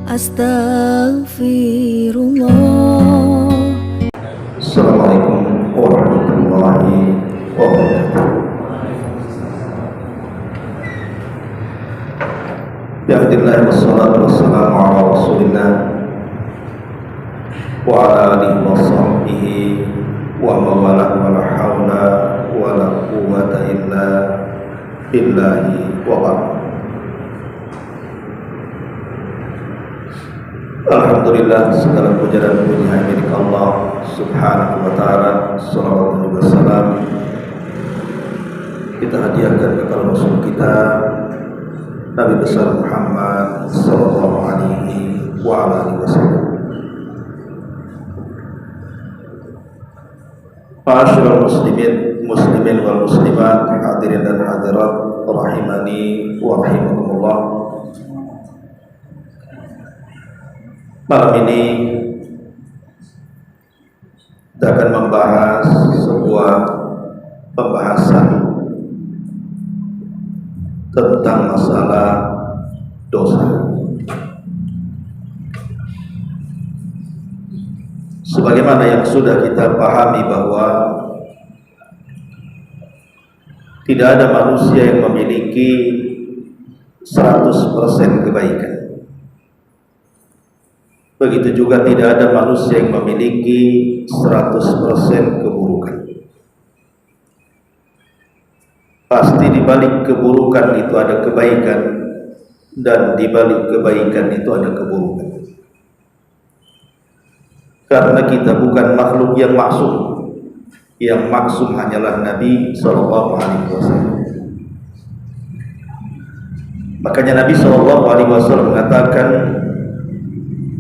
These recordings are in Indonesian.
Astaghfirullah. Assalamualaikum warahmatullahi wabarakatuh. Bihamdillah wassalatu wassalamu ala rasulillah wa ala alihi wa sahbihi wa mawalah wa la hawla wa la quwwata illa billahi wa ba'd. Alhamdulillah, segala puja dan puji hanya milik Allah Subhanahu wa ta'ala. Salawat dan salam kita hadiahkan kepada Rasul kita Nabi besar Muhammad sallallahu alaihi wa alihi wasallam. Ma'asyiral muslimin wal muslimat, hadirin dan hadirat rahimani wa rahimakumullah. Malam ini kita akan membahas sebuah pembahasan tentang masalah dosa. Sebagaimana yang sudah kita pahami bahwa tidak ada manusia yang memiliki 100% kebaikan. Begitu juga tidak ada manusia yang memiliki 100% keburukan. Pasti di balik keburukan itu ada kebaikan, dan di balik kebaikan itu ada keburukan. Karena kita bukan makhluk yang maksum. Yang maksum hanyalah Nabi sallallahu alaihi wasallam. Makanya Nabi sallallahu alaihi wasallam mengatakan,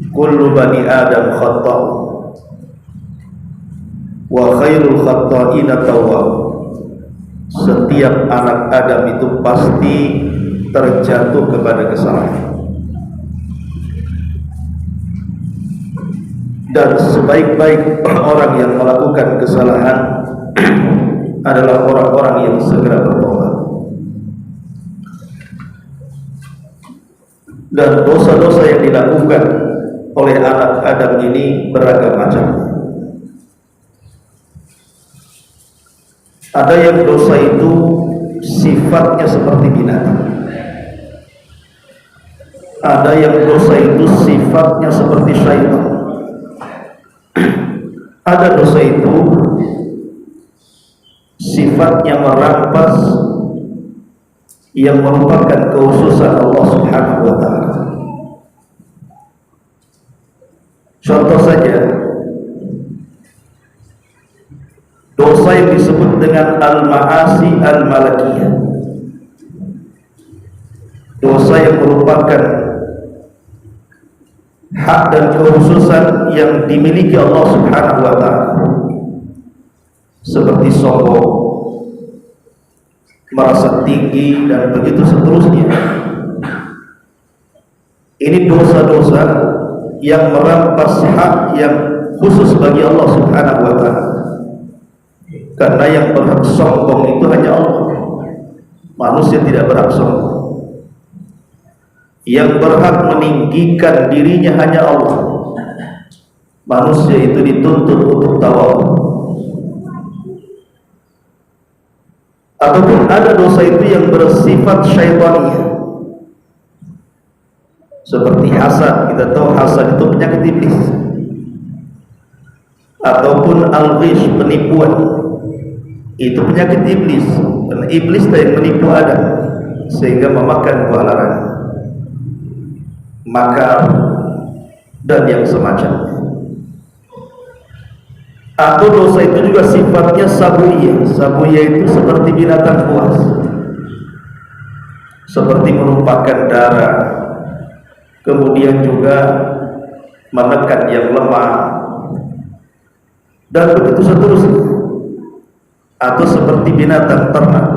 kullu bani Adam khata'u wa khairul khata'ina tawwab. Setiap anak Adam itu pasti terjatuh kepada kesalahan, dan sebaik-baik orang yang melakukan kesalahan adalah orang-orang yang segera bertobat. Dan dosa-dosa yang dilakukan oleh anak Adam ini beragam macam. Ada yang dosa itu sifatnya seperti binatang. Ada yang dosa itu sifatnya seperti syaitan. Ada dosa itu sifatnya merampas, yang merupakan kekhususan Allah Subhanahu wa ta'ala. Contoh saja, dosa yang disebut dengan al-ma'asi al-malakiyah, dosa yang merupakan hak dan kekhususan yang dimiliki Allah Subhanahu wa ta'ala, seperti sombong, merasa tinggi, dan begitu seterusnya. Ini dosa-dosa yang merampas hak yang khusus bagi Allah Subhanahu wa ta'ala. Karena yang berhak sombong itu hanya Allah. Manusia tidak berhak sombong. Yang berhak meninggikan dirinya hanya Allah. Manusia itu dituntut untuk tawadhu. Ataupun ada dosa itu yang bersifat syaitaniyah, seperti hasad. Kita tahu hasad itu penyakit iblis. Ataupun al-ghish, penipuan, itu penyakit iblis. Dan iblis yang menipu Adam sehingga memakan buah larangan, makar, dan yang semacamnya. Atau dosa itu juga sifatnya sabuyah. Sabuyah itu seperti binatang buas, seperti menumpahkan darah, kemudian juga menekan yang lemah, dan begitu seterusnya. Atau seperti binatang ternak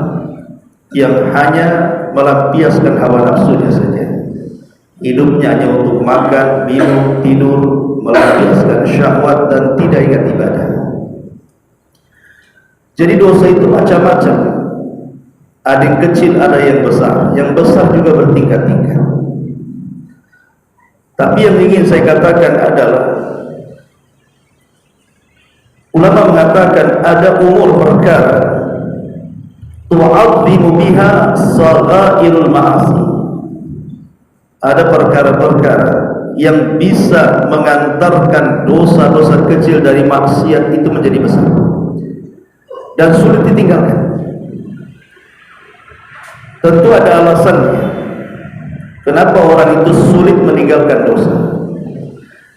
yang hanya melampiaskan hawa nafsunya saja. Hidupnya hanya untuk makan, minum, tidur, melampiaskan syahwat, dan tidak ingat ibadah. Jadi dosa itu macam-macam. Ada yang kecil, ada yang besar. Yang besar juga bertingkat-tingkat. Tapi yang ingin saya katakan adalah ulama mengatakan ada umur perkara tu'azzimu biha saghairul ma'asi. Ada perkara-perkara yang bisa mengantarkan dosa-dosa kecil dari maksiat itu menjadi besar dan sulit ditinggalkan. Tentu ada alasannya kenapa orang itu sulit meninggalkan dosa,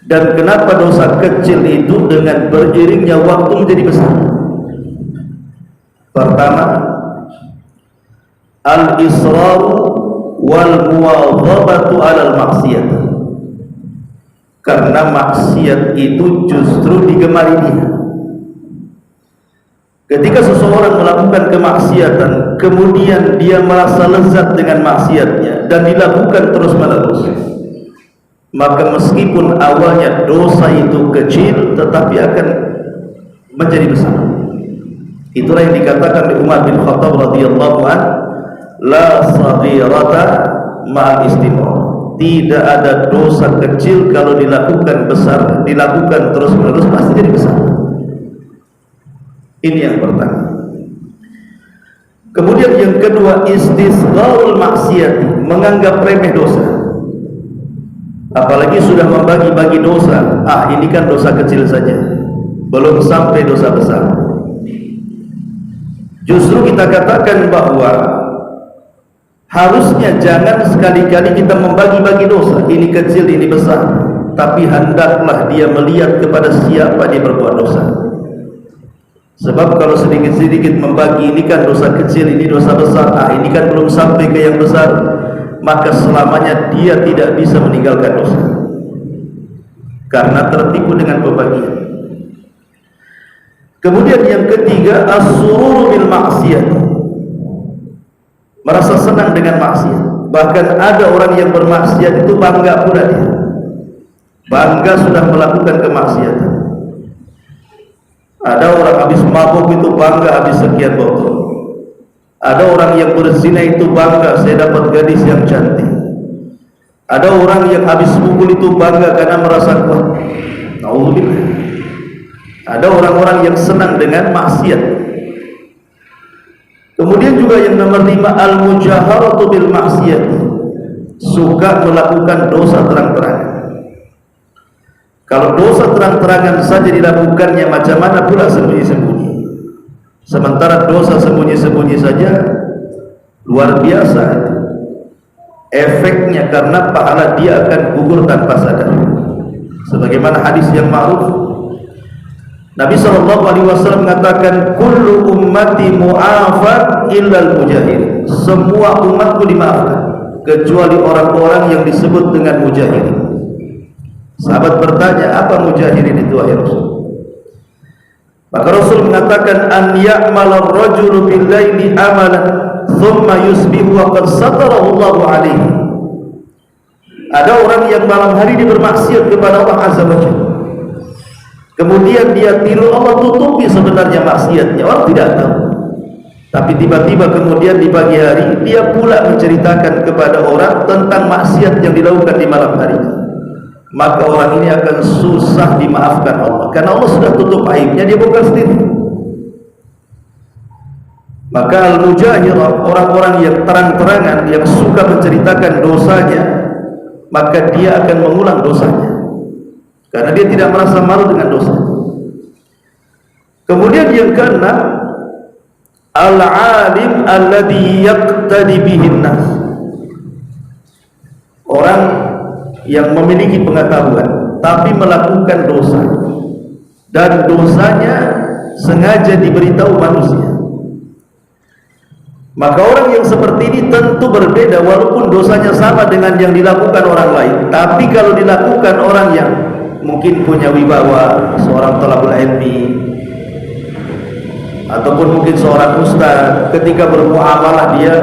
dan kenapa dosa kecil itu dengan beriringnya waktu menjadi besar. Pertama, al-israr wal muwadhabatu 'alal maksiyat. Karena maksiat itu justru digemari dia. Ketika seseorang melakukan kemaksiatan, kemudian dia merasa lezat dengan maksiatnya dan dilakukan terus-menerus, maka meskipun awalnya dosa itu kecil, tetapi akan menjadi besar. Itulah yang dikatakan oleh Umar bin Khattab radhiyallahu anhu, la saghirata ma'al istimrar. Tidak ada dosa kecil kalau dilakukan besar, dilakukan terus-menerus pasti jadi besar. Ini yang pertama. Kemudian yang kedua, istisgharul maksiat, menganggap remeh dosa. Apalagi sudah membagi-bagi dosa, ini kan dosa kecil saja, belum sampai dosa besar. Justru kita katakan bahwa harusnya jangan sekali-kali kita membagi-bagi dosa, ini kecil, ini besar, tapi hendaklah dia melihat kepada siapa dia berbuat dosa. Sebab kalau sedikit-sedikit membagi, ini kan dosa kecil, ini dosa besar, ini kan belum sampai ke yang besar, maka selamanya dia tidak bisa meninggalkan dosa karena tertipu dengan pembagian. Kemudian yang ketiga, as-sururu bil maksiyat, merasa senang dengan maksiat. Bahkan ada orang yang bermaksiat itu bangga pula dia, bangga sudah melakukan kemaksiatan. Ada orang habis mabuk itu bangga habis sekian botol. Ada orang yang berzina itu bangga saya dapat gadis yang cantik. Ada orang yang habis pukul itu bangga karena merasa kuat. Nauzubillah. Ada orang-orang yang senang dengan maksiat. Kemudian juga yang nomor 5, al-mujaharatu bil maksiat, suka melakukan dosa terang-terangan. Kalau dosa terang-terangan saja dilakukannya, macam mana pula sembunyi-sembunyi? Sementara dosa sembunyi-sembunyi saja luar biasa efeknya, karena pahala dia akan gugur tanpa sadar. Sebagaimana hadis yang ma'ruf, Nabi SAW mengatakan, kullu ummati mu'afat illal mujahir. Semua umatku dimaafkan kecuali orang-orang yang disebut dengan mujahirin. Sahabat bertanya, apa mujahirin itu wahai Rasul? Maka Rasul mengatakan, an ya'mal ar-rajulu bil-laili amalan thumma yusbihu wa qad satarahu Allahu alaihi. Ada orang yang malam hari dia bermaksiat kepada Allah Azza wa Jalla, kemudian dia tiru, Allah tutupi sebenarnya maksiatnya, orang tidak tahu. Tapi tiba-tiba kemudian di pagi hari dia pula menceritakan kepada orang tentang maksiat yang dilakukan di malam hari. Maka orang ini akan susah dimaafkan Allah, karena Allah sudah tutup aibnya, dia bukan sendiri. Maka al-mujahirah, orang-orang yang terang-terangan, yang suka menceritakan dosanya, maka dia akan mengulang dosanya karena dia tidak merasa malu dengan dosa. Kemudian yang keenam, al-alim alladhi yaqtadi bihin nas, orang yang memiliki pengetahuan tapi melakukan dosa, dan dosanya sengaja diberitahu manusia. Maka orang yang seperti ini tentu berbeda, walaupun dosanya sama dengan yang dilakukan orang lain, tapi kalau dilakukan orang yang mungkin punya wibawa, seorang thalabul ilmi ataupun mungkin seorang ustaz, ketika bermuamalah dia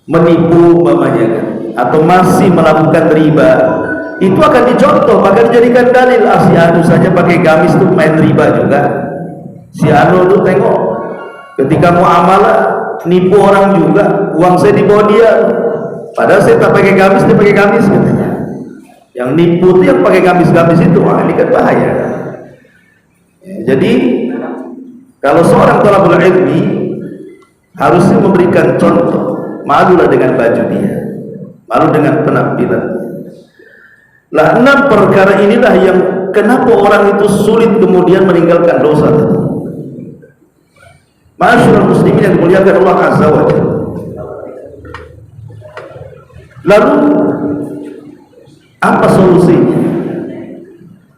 menipu umpamanya, atau masih melakukan riba, itu akan dicontoh, maka dijadikan dalil. Si anu saja pakai gamis tuh main riba juga. Si anu tuh tengok ketika muamalah nipu orang juga, uang saya dibawa dia, padahal saya tak pakai gamis, dia pakai gamis katanya. Yang nipu itu yang pakai gamis-gamis itu, wah ini kan bahaya. Jadi kalau seorang thalabul ilmi harusnya memberikan contoh, malulah dengan baju dia, malu dengan penampilan. Lah 6 perkara inilah yang kenapa orang itu sulit kemudian meninggalkan dosa itu. Masyaallah muslimin yang dimuliakan Allah Azza wa Jalla. Lalu apa solusinya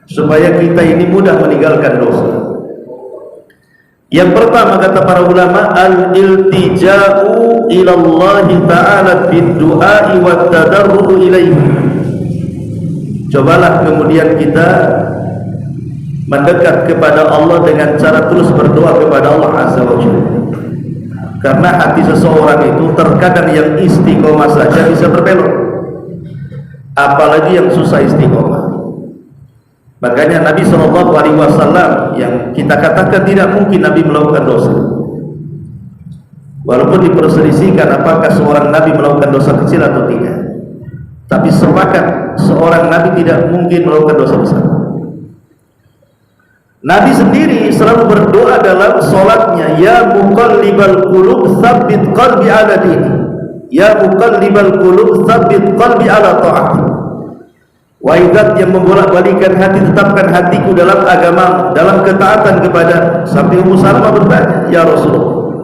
supaya kita ini mudah meninggalkan dosa? Yang pertama kata para ulama, al-iltija'u ila Allah Ta'ala bid-du'a'i wat tadarru'u ilaihi. Cobalah kemudian kita mendekat kepada Allah dengan cara terus berdoa kepada Allah Azza wa Jalla. Karena hati seseorang itu terkadang yang istiqomah saja bisa berbelok, apalagi yang susah istiqomah. Makanya Nabi SAW yang kita katakan tidak mungkin Nabi melakukan dosa, walaupun diperselisihkan apakah seorang Nabi melakukan dosa kecil atau tidak, tapi sepakat seorang Nabi tidak mungkin melakukan dosa besar. Nabi sendiri selalu berdoa dalam solatnya, ya muqallibal qulub tsabbit qalbi ala dini, ya muqallibal qulub tsabbit qalbi ala ta'ati. Wahai Zat yang membolak-balikan hati, tetapkan hatiku dalam agama, dalam ketaatan kepada. Sampai Ummu Salamah bertanya, ya Rasulullah,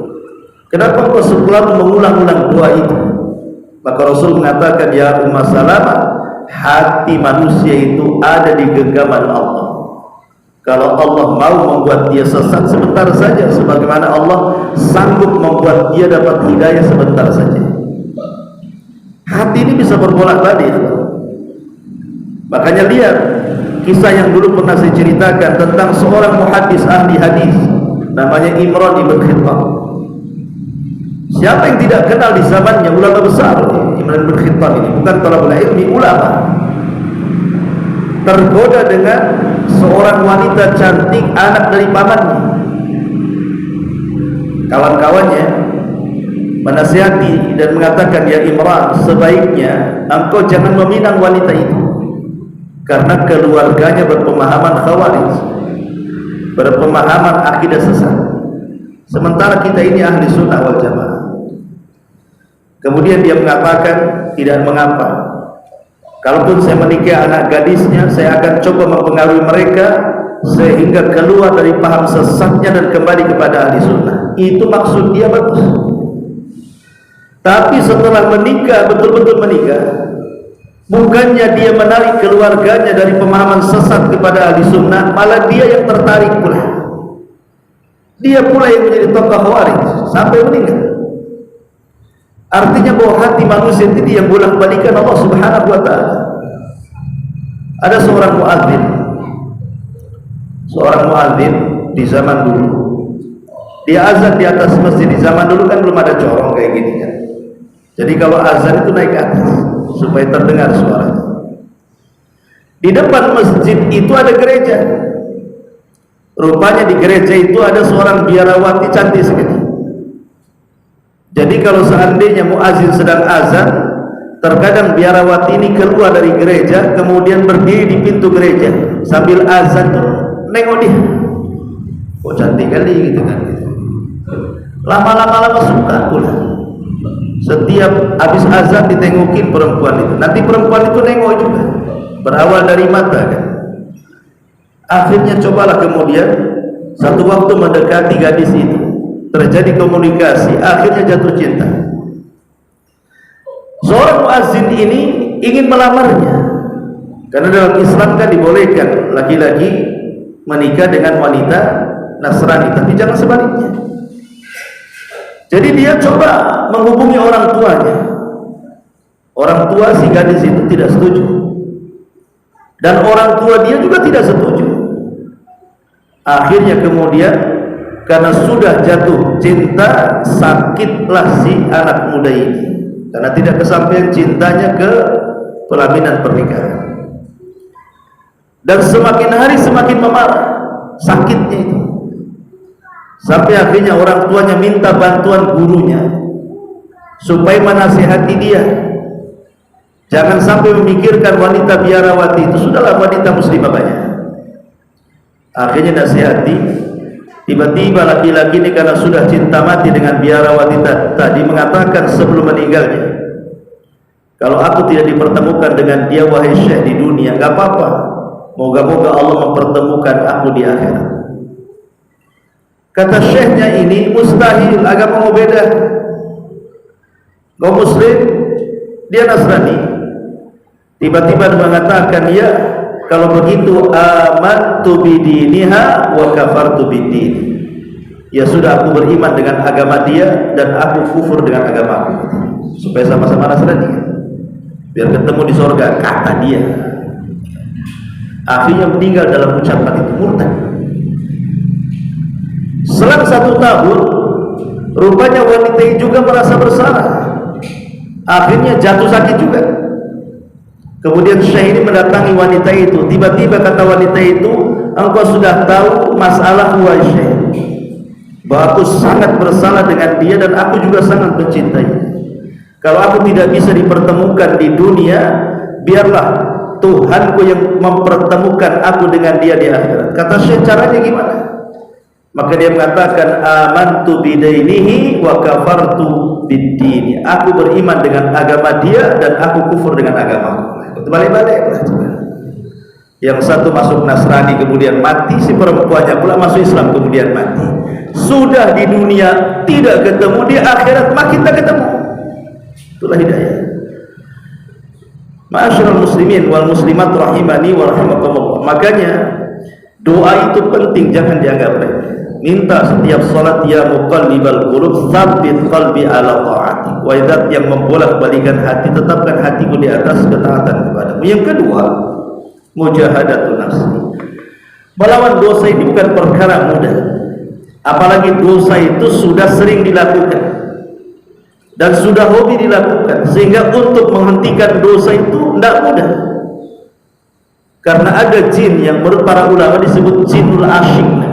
kenapa kau selalu mengulang-ulang doa itu? Maka Rasul mengatakan, ya Ummu Salamah, hati manusia itu ada di genggaman Allah. Kalau Allah mau membuat dia sesat sebentar saja, sebagaimana Allah sanggup membuat dia dapat hidayah sebentar saja. Hati ini bisa berbolak-balik. Makanya lihat kisah yang dulu pernah saya ceritakan tentang seorang muhaddis ahli hadis namanya Imran ibn Khattab. Siapa yang tidak kenal di zamannya ulama besar Imran ibn Khattab ini, bukan thalabul ilmi, ulama. Tergoda dengan seorang wanita cantik, anak dari pamannya. Kawan-kawannya menasihati dan mengatakan, ya Imran, sebaiknya engkau jangan meminang wanita itu, karena keluarganya berpemahaman khawarij, berpemahaman akidah sesat, sementara kita ini ahli sunnah wal jamaah. Kemudian dia mengatakan, tidak mengapa, kalaupun saya menikah anak gadisnya, saya akan coba mempengaruhi mereka sehingga keluar dari paham sesatnya dan kembali kepada ahli sunnah. Itu maksud dia bagus. Tapi setelah menikah, betul-betul menikah, bukannya dia menarik keluarganya dari pemahaman sesat kepada ahli sunnah, malah dia yang tertarik pula. Dia pula yang menjadi tokoh khawarij sampai meninggal. Artinya bahwa hati manusia itu yang bolak-balikan Allah Subhanahu wa ta'ala. Ada seorang muadzin di zaman dulu. Dia azan di atas masjid. Di zaman dulu kan belum ada corong kayak gini kan. Jadi kalau azan itu naik ke atas supaya terdengar suaranya. Di depan masjid itu ada gereja. Rupanya di gereja itu ada seorang biarawati cantik sekali. Jadi kalau seandainya muazin sedang azan, terkadang biarawati ini keluar dari gereja, kemudian berdiri di pintu gereja sambil azan tuh nengok dia. Kok cantik kali gitu kan. Lama-lama suka pula. Setiap habis azan ditengokin perempuan itu. Nanti perempuan itu nengok juga. Berawal dari mata kan. Akhirnya cobalah kemudian satu waktu mendekati gadis itu, terjadi komunikasi, akhirnya jatuh cinta. Seorang muazzin ini ingin melamarnya, karena dalam Islam kan dibolehkan laki-laki menikah dengan wanita Nasrani, tapi jangan sebaliknya. Jadi dia coba menghubungi orang tuanya. Orang tua si gadis itu tidak setuju, dan orang tua dia juga tidak setuju. Akhirnya kemudian karena sudah jatuh cinta, sakitlah si anak muda ini, karena tidak kesampaian cintanya ke pelaminan pernikahan. Dan semakin hari semakin memarah sakitnya itu, sampai akhirnya orang tuanya minta bantuan gurunya supaya menasihati dia. Jangan sampai memikirkan wanita biarawati itu sudahlah wanita muslimah banyak. Akhirnya nasihati, tiba-tiba laki-laki ini karena sudah cinta mati dengan biarawati tadi mengatakan sebelum meninggalnya, kalau aku tidak dipertemukan dengan dia wahai syekh di dunia, enggak apa-apa, moga-moga Allah mempertemukan aku di akhirat. Kata syekhnya, ini mustahil, agama mau beda. Kau muslim, dia Nasrani. Tiba-tiba mengatakan, ya kalau begitu amantu bidiniha wa kafartu bidini. Ya sudah, aku beriman dengan agama dia dan aku kufur dengan agamaku. Supaya sama-sama Nasrani, biar ketemu di surga, kata dia. Akhirnya meninggal dalam ucapan itu, murtad. Selang 1 tahun, rupanya wanita itu juga merasa bersalah. Akhirnya jatuh sakit juga. Kemudian syekh ini mendatangi wanita itu. Tiba-tiba kata wanita itu, engkau sudah tahu masalah wahai syekh, bahwa aku sangat bersalah dengan dia dan aku juga sangat mencintai. Kalau aku tidak bisa dipertemukan di dunia, biarlah Tuhanku yang mempertemukan aku dengan dia di akhirat. Kata syekh, caranya gimana? Maka dia mengatakan, amantu bidainihi wa kafartu biddini. Aku beriman dengan agama dia dan aku kufur dengan agama. Balik-balik. Yang satu masuk Nasrani kemudian mati, si perempuannya pula masuk Islam kemudian mati. Sudah di dunia tidak ketemu, di akhirat makin tak ketemu. Itulah hidayah. Ma'asyiral muslimin wal muslimat rahimani wa rahimakumullah. Makanya doa itu penting, jangan dianggap remeh. Minta setiap salat, ya muqallibal qulub tsabbit qalbi ala ta'atik. Wa idzat yang membolak-balikan hati, tetapkan hatiku di atas ketaatan kepadamu. Yang kedua, mujahadatun nafsi. Melawan dosa ini bukan perkara mudah. Apalagi dosa itu sudah sering dilakukan dan sudah hobi dilakukan, sehingga untuk menghentikan dosa itu tidak mudah. Karena ada jin yang menurut para ulama disebut jinul asyik.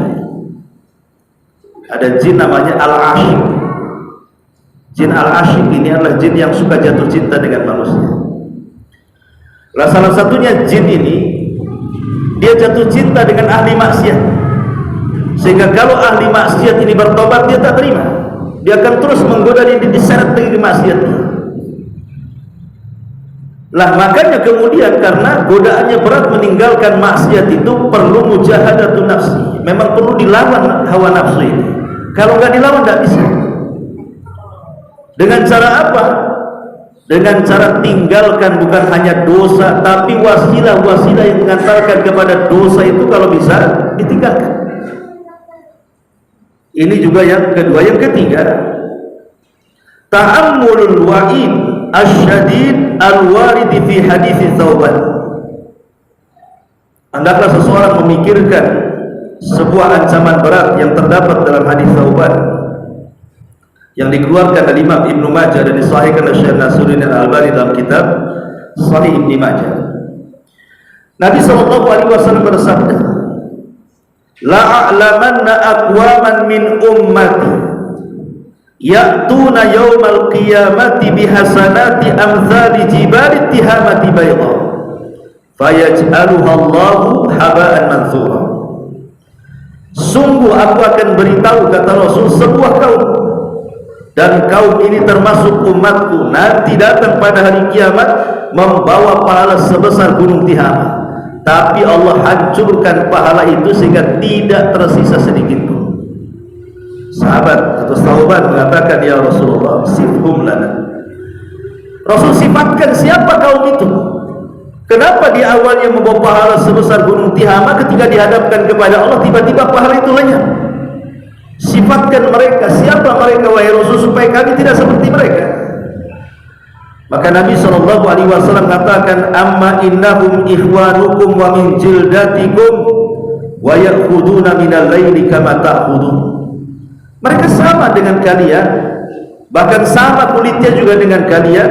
Ada jin namanya al-asyik. Jin al-asyik ini adalah jin yang suka jatuh cinta dengan manusia. Nah, salah satunya jin ini, dia jatuh cinta dengan ahli maksiat, sehingga kalau ahli maksiat ini bertobat, dia tak terima. Dia akan terus menggoda dia, diseret dengan maksiatnya. Lah makanya kemudian karena godaannya berat meninggalkan maksiat itu perlu mujahadatun nafsi. Memang perlu dilawan hawa nafsu ini. Kalau nggak dilawan nggak bisa. Dengan cara apa? Dengan cara tinggalkan bukan hanya dosa, tapi wasilah-wasilah yang mengantarkan kepada dosa itu kalau bisa ditinggalkan. Ini juga yang kedua. Yang ketiga, ta'ammulul wa'id asyadid al-warid fi hadits Tsauban. Hendaklah seseorang memikirkan sebuah ancaman berat yang terdapat dalam hadis Tsauban yang dikeluarkan oleh Imam Ibnu Majah dan disahihkan oleh Syekh Nasiruddin Al-Albani dalam kitab Sahih Ibnu Majah. Nabi sallallahu alaihi wasallam bersabda, la a'lamanna aqwaman min ummati ya'tuna yawmal qiyamati bihasanati amthali jibali tihamati bayda fayaj'aluha Allahu haba'an manthura. Sungguh aku akan beritahu, kata Rasul, sebuah kaum, dan kaum ini termasuk umatku, nanti datang pada hari kiamat membawa pahala sebesar gunung Tihama, tapi Allah hancurkan pahala itu sehingga tidak tersisa sedikit pun. Sahabat atau Tsauban mengatakan, ya Rasulullah, sifhum lana. Rasul sifatkan siapa kaum itu. Kenapa di awalnya membawa pahala sebesar gunung Tihama, ketika dihadapkan kepada Allah tiba-tiba pahala itu lenyap? Sifatkan mereka, siapa mereka wahai Rasul, supaya kami tidak seperti mereka. Maka Nabi SAW katakan, amma innahum ikhwanukum wa min jildatikum wa ya'khuduna minal laili kama ta'khudun. Mereka sama dengan kalian, bahkan sama kulitnya juga dengan kalian,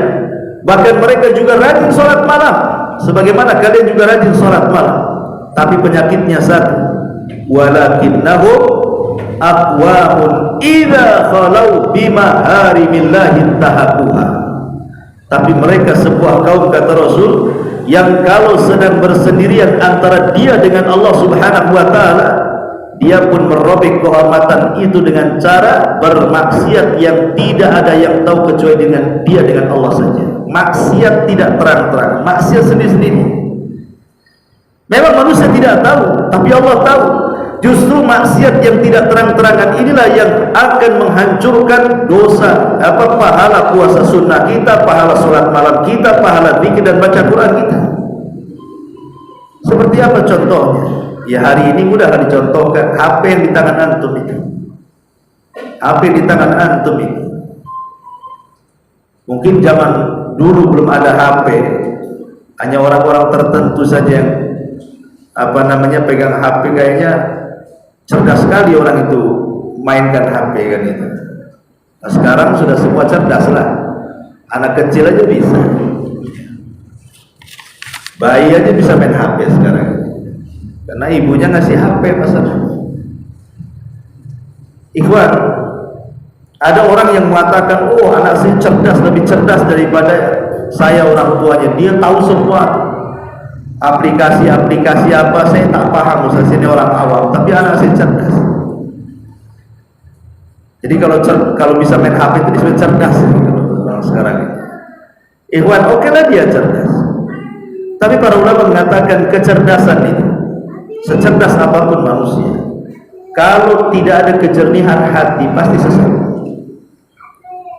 bahkan mereka juga rajin sholat malam sebagaimana kalian juga rajin sholat malam. Tapi penyakitnya satu, walakinnahum aqwamun idza khalau bimaharimillahi tahaquha. Tapi mereka sebuah kaum, kata Rasul, yang kalau sedang bersendirian antara dia dengan Allah Subhanahu wa ta'ala, dia pun merobek kehormatan itu dengan cara bermaksiat yang tidak ada yang tahu kecuali dengan dia dengan Allah saja. Maksiat tidak terang-terang, maksiat sendiri-sendiri. Memang manusia tidak tahu, tapi Allah tahu. Justru maksiat yang tidak terang-terangan inilah yang akan menghancurkan dosa, pahala puasa sunnah kita, pahala sholat malam kita, pahala zikir dan baca Quran kita. Seperti apa contohnya? Ya hari ini mudah dicontohkan. HP yang di tangan antum itu, HP di tangan antum itu. Mungkin zaman dulu belum ada HP, hanya orang-orang tertentu saja yang pegang HP, kayaknya cerdas sekali orang itu mainkan HP kan itu. Nah, sekarang sudah semua cerdas lah. Anak kecil aja bisa, bayi aja bisa main HP sekarang, karena ibunya ngasih HP masalah. Ikhwan, ada orang yang mengatakan, oh anak saya cerdas, lebih cerdas daripada saya orang tuanya. Dia tahu semua aplikasi-aplikasi apa, saya tak paham, saya ini orang awam, tapi anak saya cerdas. Jadi kalau bisa main HP itu disebut cerdas orang sekarang ini. Ikhwan, oke lah dia cerdas. Tapi para ulama mengatakan kecerdasan itu, secerdas apapun manusia, kalau tidak ada kejernihan hati pasti sesat.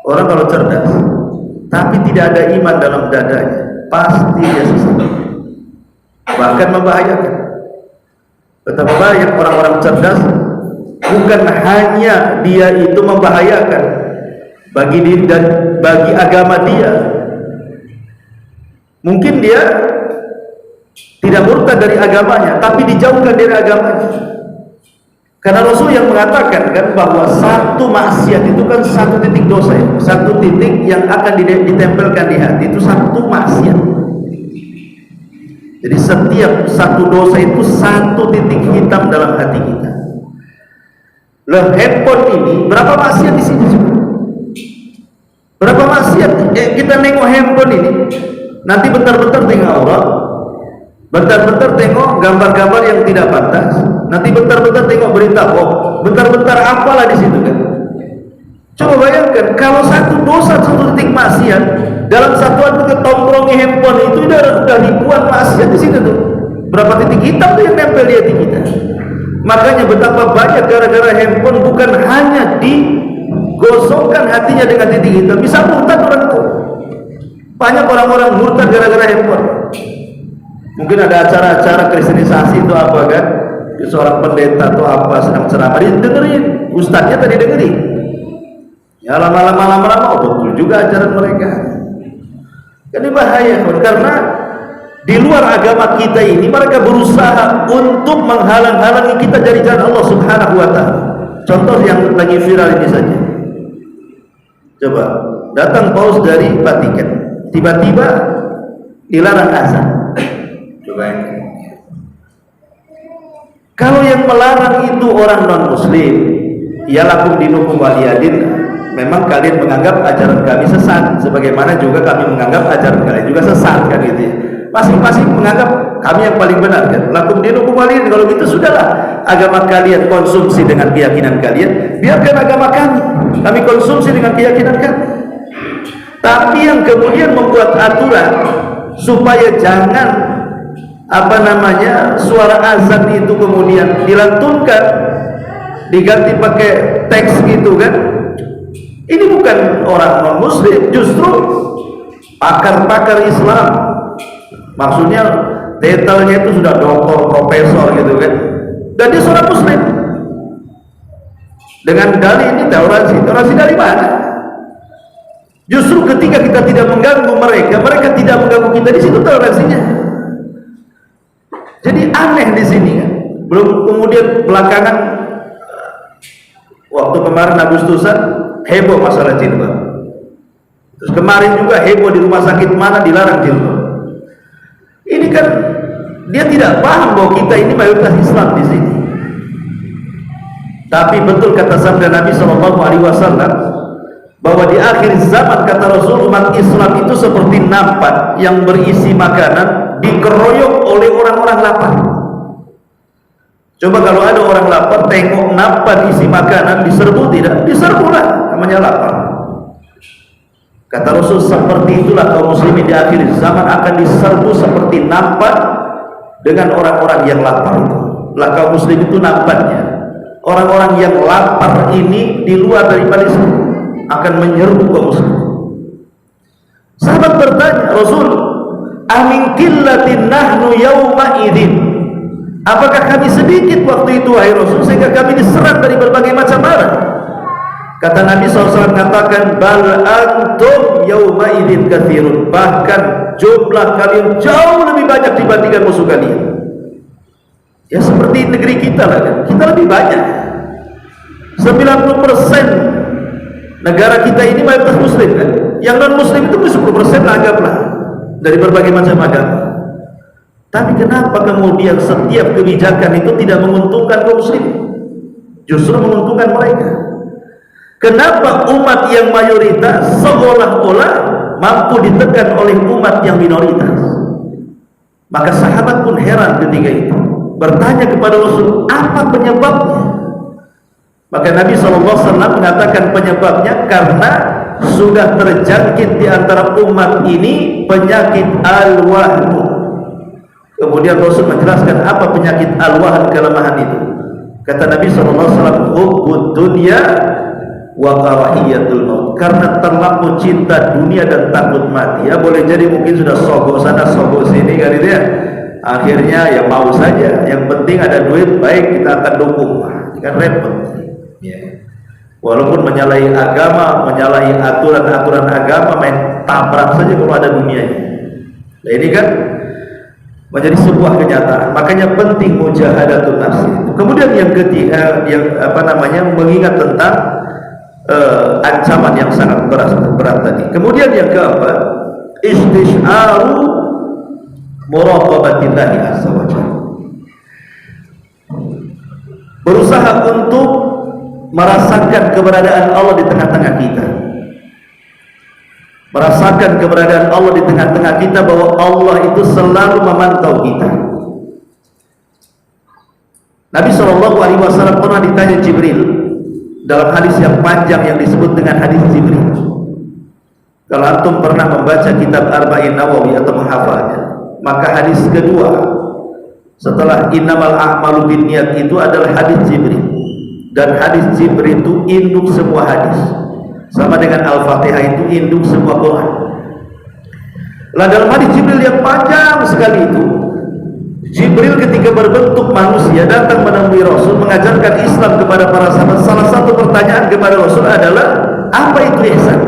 Orang kalau cerdas tapi tidak ada iman dalam dadanya, pasti dia sesat, bahkan membahayakan. Betapa banyak orang-orang cerdas, bukan hanya dia itu membahayakan bagi diri dan bagi agama dia. Mungkin dia tidak murtad dari agamanya, tapi dijauhkan dari agamanya. Karena Rasul yang mengatakan kan bahwa satu maksiat itu kan satu titik dosa, ya. Satu titik yang akan ditempelkan di hati itu satu maksiat. Jadi setiap satu dosa itu satu titik hitam dalam hati kita. Loh, handphone ini berapa maksiat di sini juga? Berapa maksiat? Kita nengok handphone ini, nanti bentar-bentar tengok Allah, bentar-bentar tengok gambar-gambar yang tidak pantas, nanti bentar-bentar tengok berita hoax, bentar-bentar apalah di situ kan. Coba bayangkan kalau satu dosa satu titik maksiat dalam satuan kita tongkrongi handphone itu udah ribuan maksiat di situ tuh. Berapa titik hitam tuh yang nempel di hati kita. Makanya betapa banyak gara-gara handphone bukan hanya digosokkan hatinya dengan titik hitam, bisa murtad orang itu. Banyak orang-orang murtad gara-gara handphone. Mungkin ada acara-acara kristenisasi itu apa kan, seorang pendeta atau apa sedang ceramah, dengerin, ustadznya tadi dengerin, ya lama-lama oh betul juga ajaran mereka. Jadi bahaya karena di luar agama kita ini mereka berusaha untuk menghalang-halangi kita dari jalan Allah Subhanahu wa ta'ala. Contoh yang lagi viral ini saja, coba datang paus dari Vatikan, tiba-tiba dilarang azan. Kalau yang melarang itu orang non-muslim, ya lakum dinukum waliyadin, memang kalian menganggap ajaran kami sesat, sebagaimana juga kami menganggap ajaran kalian juga sesat kan gitu ya. Masing-masing menganggap kami yang paling benar kan. Lakum dinukum waliyadin, kalau gitu sudahlah, agama kalian konsumsi dengan keyakinan kalian, biarkan agama kami konsumsi dengan keyakinan kami. Tapi yang kemudian membuat aturan supaya jangan suara azan itu kemudian dilantunkan, diganti pakai teks gitu kan, ini bukan orang non muslim, justru pakar-pakar Islam, maksudnya detailnya itu sudah doktor, profesor gitu kan, dan dia seorang muslim dengan dalih ini toleransi dari mana? Justru ketika kita tidak mengganggu mereka, mereka tidak mengganggu kita, di situ toleransinya. Jadi aneh di sini kan. Belum kemudian belakangan waktu kemarin Agustusan heboh masalah jilbab. Terus kemarin juga heboh di rumah sakit mana dilarang jilbab. Ini kan dia tidak paham bahwa kita ini mayoritas Islam di sini. Tapi betul kata sabda Nabi SAW bahwa di akhir zaman, kata Rasul, umat Islam itu seperti nampan yang berisi makanan dikeroyok oleh orang-orang lapar. Coba kalau ada orang lapar tengok nampan isi makanan, diserbu tidak? Diserbulah, namanya lapar. Kata Rasul, seperti itulah kaum muslimin di akhir zaman akan diserbu seperti nampan dengan orang-orang yang lapar itu. Lah kaum muslim itu nampannya. Orang-orang yang lapar ini di luar daripada Islam akan menyerbu kaum muslim. Sahabat bertanya, Rasul, amin qillatin nahnu yawma idzin, apakah kami sedikit waktu itu wahai Rasul sehingga kami diserang dari berbagai macam arah? Kata Nabi SAW, katakan, bal antum yawma idzin katsirun, bahkan jumlah kalian jauh lebih banyak dibandingkan musuh kalian. Ya seperti negeri kita lah kan, kita lebih banyak. 90% negara kita ini mayoritas muslim kan, yang non muslim itu 10% anggaplah dari berbagai macam agama. Tapi kenapa kemudian setiap kebijakan itu tidak menguntungkan kaum muslim, justru menguntungkan mereka? Kenapa umat yang mayoritas seolah-olah mampu ditekan oleh umat yang minoritas? Maka sahabat pun heran ketika itu, bertanya kepada Rasul, apa penyebabnya? Maka Nabi SAW mengatakan penyebabnya karena sudah terjangkit di antara umat ini penyakit al-wahnu. Kemudian Rasul menjelaskan apa penyakit al-wahn, kelemahan itu. Kata Nabi SAW, hubbud dunya wa karahiyatul maut, karena terlalu cinta dunia dan takut mati. Ya boleh jadi mungkin sudah sogok sana sogok sini kan itu ya. Akhirnya ya mau saja, yang penting ada duit, baik kita akan dukung. Kan repot ya. Walaupun menyalahi agama, menyalahi aturan-aturan agama, main tabrak saja kalau ada dunianya. Nah ini kan menjadi sebuah kenyataan. Makanya penting mujahadatun nafsi. Kemudian yang ketiga, yang mengingat tentang ancaman yang sangat berat tadi. Kemudian yang keempat, istisharu muraqabatillahi azza wa jalla, berusaha untuk merasakan keberadaan Allah di tengah-tengah kita, merasakan keberadaan Allah di tengah-tengah kita, bahwa Allah itu selalu memantau kita. Nabi SAW pernah ditanya Jibril dalam hadis yang panjang yang disebut dengan hadis Jibril. Kalau antum pernah membaca kitab Arba'in Nawawi atau menghafalnya, maka hadis kedua setelah innamal a'malu binniyat itu adalah hadis Jibril. Dan hadis Jibril itu induk semua hadis, sama dengan Al-Fatihah itu induk semua Quran. Lah dalam hadis Jibril yang panjang sekali itu, Jibril ketika berbentuk manusia datang menemui Rasul, mengajarkan Islam kepada para sahabat. Salah satu pertanyaan kepada Rasul adalah, apa itu ihsan?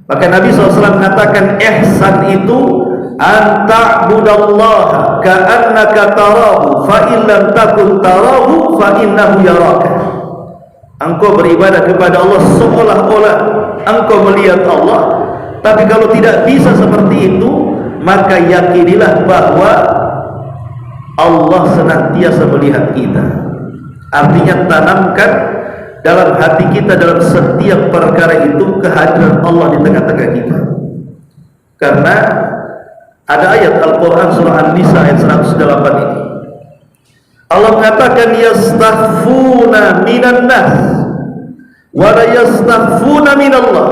Maka Nabi SAW mengatakan, ihsan itu anta'budallaha ka'annaka tarahu fa in lam takun tarahu fa innahu yaraka. Engkau beribadah kepada Allah seolah-olah engkau melihat Allah, tapi kalau tidak bisa seperti itu, maka yakinilah bahwa Allah senantiasa melihat kita. Artinya tanamkan dalam hati kita, dalam setiap perkara itu, kehadiran Allah di tengah-tengah kita. Karena ada ayat Al-Quran surah An-Nisa ayat 108 ini, Allah mengatakan, yastaghfuna minan nas wa la yastaghfuna minallah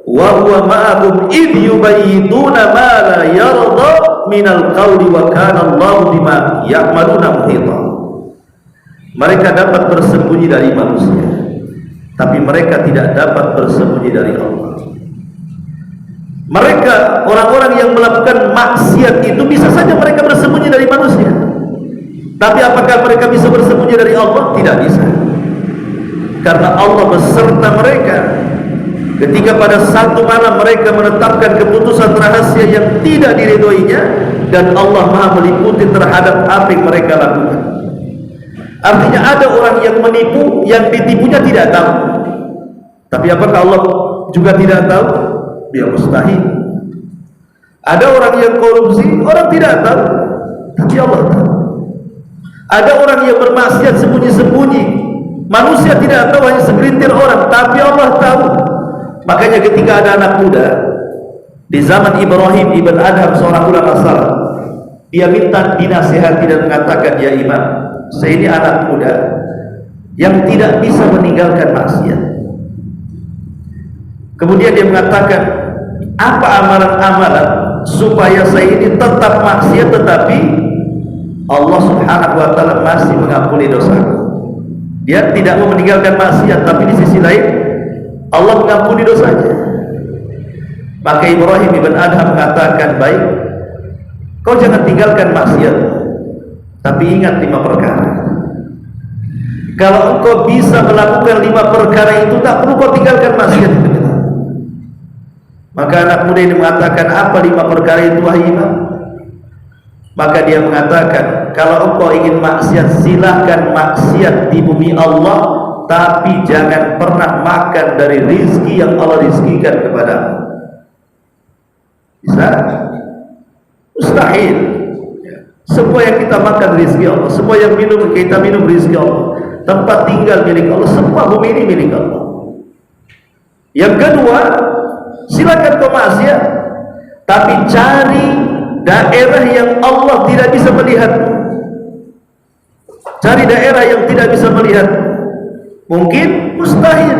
wa huwa ma'ahum id yubayyituna ma la yarda minal qawli wa kana Allahu bima ya'maluna muhita. Mereka dapat bersembunyi dari manusia, tapi mereka tidak dapat bersembunyi dari Allah. Mereka, orang-orang yang melakukan maksiat itu, bisa saja mereka bersembunyi dari manusia, tapi apakah mereka bisa bersembunyi dari Allah? Tidak bisa, karena Allah beserta mereka ketika pada satu malam mereka menetapkan keputusan rahasia yang tidak diridhoinya, dan Allah Maha meliputi terhadap apa yang mereka lakukan. Artinya ada orang yang menipu, yang ditipunya tidak tahu. Tapi apakah Allah juga tidak tahu? Dia mustahil. Ada orang yang korupsi, orang tidak tahu, tapi Allah tahu. Ada orang yang bermaksiat sembunyi-sembunyi, Manusia tidak tahu, hanya segelintir orang, tapi Allah tahu. Makanya ketika ada anak muda di zaman Ibrahim ibn Adham, seorang ulama salaf, dia minta dinasihati dan mengatakan, ya imam, saya ini anak muda yang tidak bisa meninggalkan maksiat. Kemudian dia mengatakan, apa amalan-amalan supaya saya ini tetap maksiat tetapi Allah subhanahu wa ta'ala masih mengampuni dosa. Dia tidak mau meninggalkan maksiat, tapi di sisi lain Allah mengampuni dosanya. Maka Ibrahim ibn Adham mengatakan, baik, kau jangan tinggalkan maksiat, tapi ingat 5 perkara. Kalau engkau bisa melakukan 5 perkara itu, tak perlu kau tinggalkan maksiat itu. Maka anak muda ini mengatakan, apa 5 perkara itu wahai imam? Maka dia mengatakan, kalau engkau ingin maksiat, silahkan maksiat di bumi Allah, tapi jangan pernah makan dari rizki yang Allah rizkikan kepadamu. Bisa? Mustahil. Semua yang kita makan rizki Allah, semua yang kita minum rizki Allah, tempat tinggal milik Allah, semua bumi ini milik Allah. Yang kedua, silakan kau maksiat, tapi cari daerah yang Allah tidak bisa melihat. Cari daerah yang tidak bisa melihat. Mungkin mustahil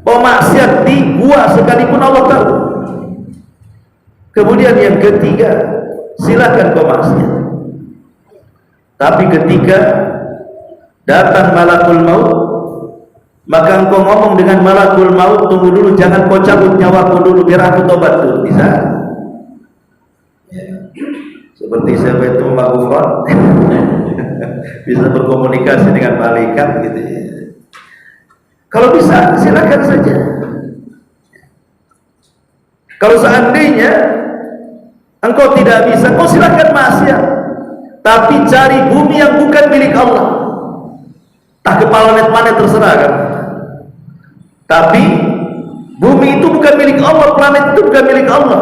mau maksiat di gua sekalipun Allah tahu. Kemudian yang ketiga, silakan kau maksiat, tapi ketika datang malakul maut, maka engkau ngomong dengan malakul maut, tunggu dulu, jangan kau cabut nyawaku dulu, biar aku tobat dulu. Bisa? Seperti siapa itu Magufron bisa berkomunikasi dengan malaikat gitu ya. Kalau bisa, silakan saja. Kalau seandainya engkau tidak bisa, kau silakan maksiat, tapi cari bumi yang bukan milik Allah. Tak ke planet-planet terserah kan. Tapi bumi itu bukan milik Allah, planet itu bukan milik Allah.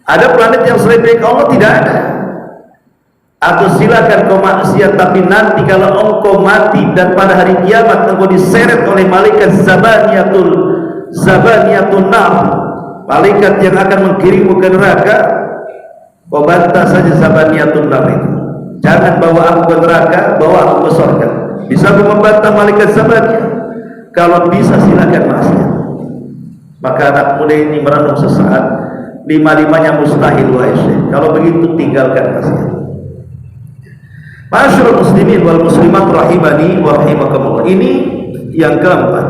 Ada planet yang selain milik Allah? Tidak ada. Atau silakan kau maksiat, tapi nanti kalau engkau mati dan pada hari kiamat engkau diseret oleh malaikat Zabaniyatun nar, malaikat yang akan mengkirimmu ke neraka, kau bantah saja Zabaniyatun nar itu. Jangan bawa aku ke neraka, bawa aku ke surga. Bisa aku membantah malaikat Zabaniyah? Kalau bisa silakan maksiat. Maka anak muda ini merenung sesaat, 5-5-nya mustahil wahai syekh. Kalau begitu tinggalkan maksiat. Masyaallah muslimin wal muslimat rahimani wa rahimakumullah. Ini yang keempat,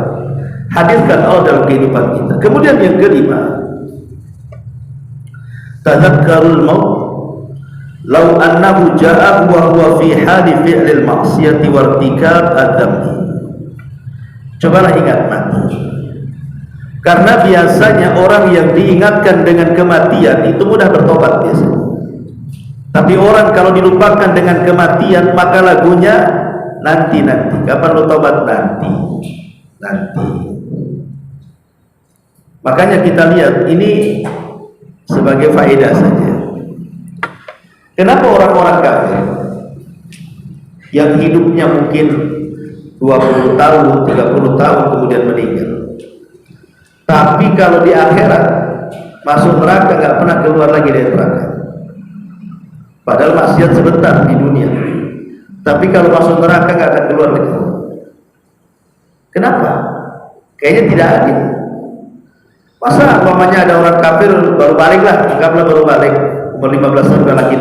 hadirkan Allah dalam kehidupan kita. Kemudian yang kelima, tadhakkarul maut law annahu jaa'a wa huwa fi hali fi'lil ma'siyati wa irtikab adz-dzambi. Cobalah ingat mati. Karena biasanya orang yang diingatkan dengan kematian itu mudah bertobat biasanya. Tapi orang kalau dilupakan dengan kematian, maka lagunya nanti. Kapan lu tobat? Nanti. Makanya kita lihat ini sebagai faedah saja. Kenapa orang-orang kafir yang hidupnya mungkin 20 tahun, 30 tahun kemudian meninggal, tapi kalau di akhirat masuk neraka nggak pernah keluar lagi dari neraka? Padahal maksiat sebentar di dunia, tapi kalau masuk neraka nggak akan keluar lagi. Kenapa? Kayaknya tidak adil. Masa umpamanya ada orang kafir baru balik lah, anggaplah baru balik umur 15 tahun lagi.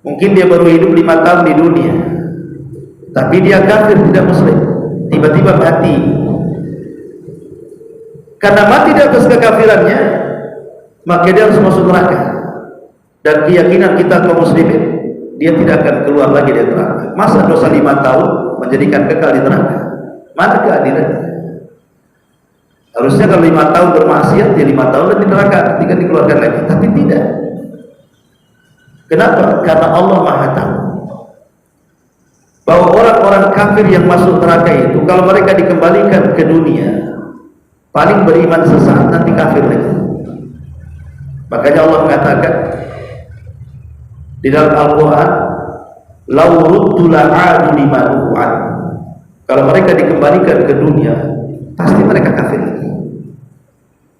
Mungkin dia baru hidup 5 tahun di dunia, tapi dia kafir, tidak muslim, tiba-tiba mati. Karena mati di atas kekafirannya, maka dia harus masuk neraka. Dan keyakinan kita kaum muslimin, dia tidak akan keluar lagi dari neraka. Masa dosa 5 tahun menjadikan kekal di neraka? Mana keadilan? Harusnya kalau 5 tahun bermaksiat, ya 5 tahun di neraka ketika dikeluarkan lagi. Tapi tidak. Kenapa? Karena Allah Maha tahu bahwa orang-orang kafir yang masuk neraka itu, kalau mereka dikembalikan ke dunia, paling beriman sesaat, nanti kafir lagi. Makanya Allah mengatakan di dalam Al-Quran, "Lau ruddu la'adu liman u'ad." Kalau mereka dikembalikan ke dunia, pasti mereka kafir.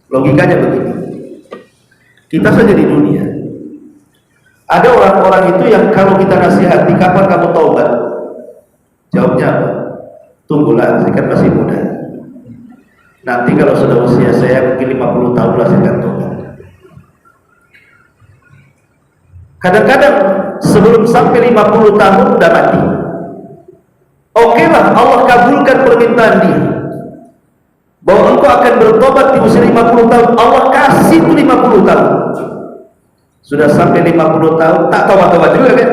Logikanya begini. Kita saja di dunia, ada orang-orang itu yang kalau kita nasihati, kapan kamu taubat? Jawabnya apa? Tunggulah, saya kan masih muda. Nanti kalau sudah usia saya mungkin 50 tahun lah saya akan taubat. Kadang-kadang sebelum sampai 50 tahun udah mati. Oke lah, Allah kabulkan permintaan dia bahwa engkau akan bertobat di usia 50 tahun. Allah kasih itu 50 tahun. Sudah sampai 50 tahun tak tobat-tobat juga kan?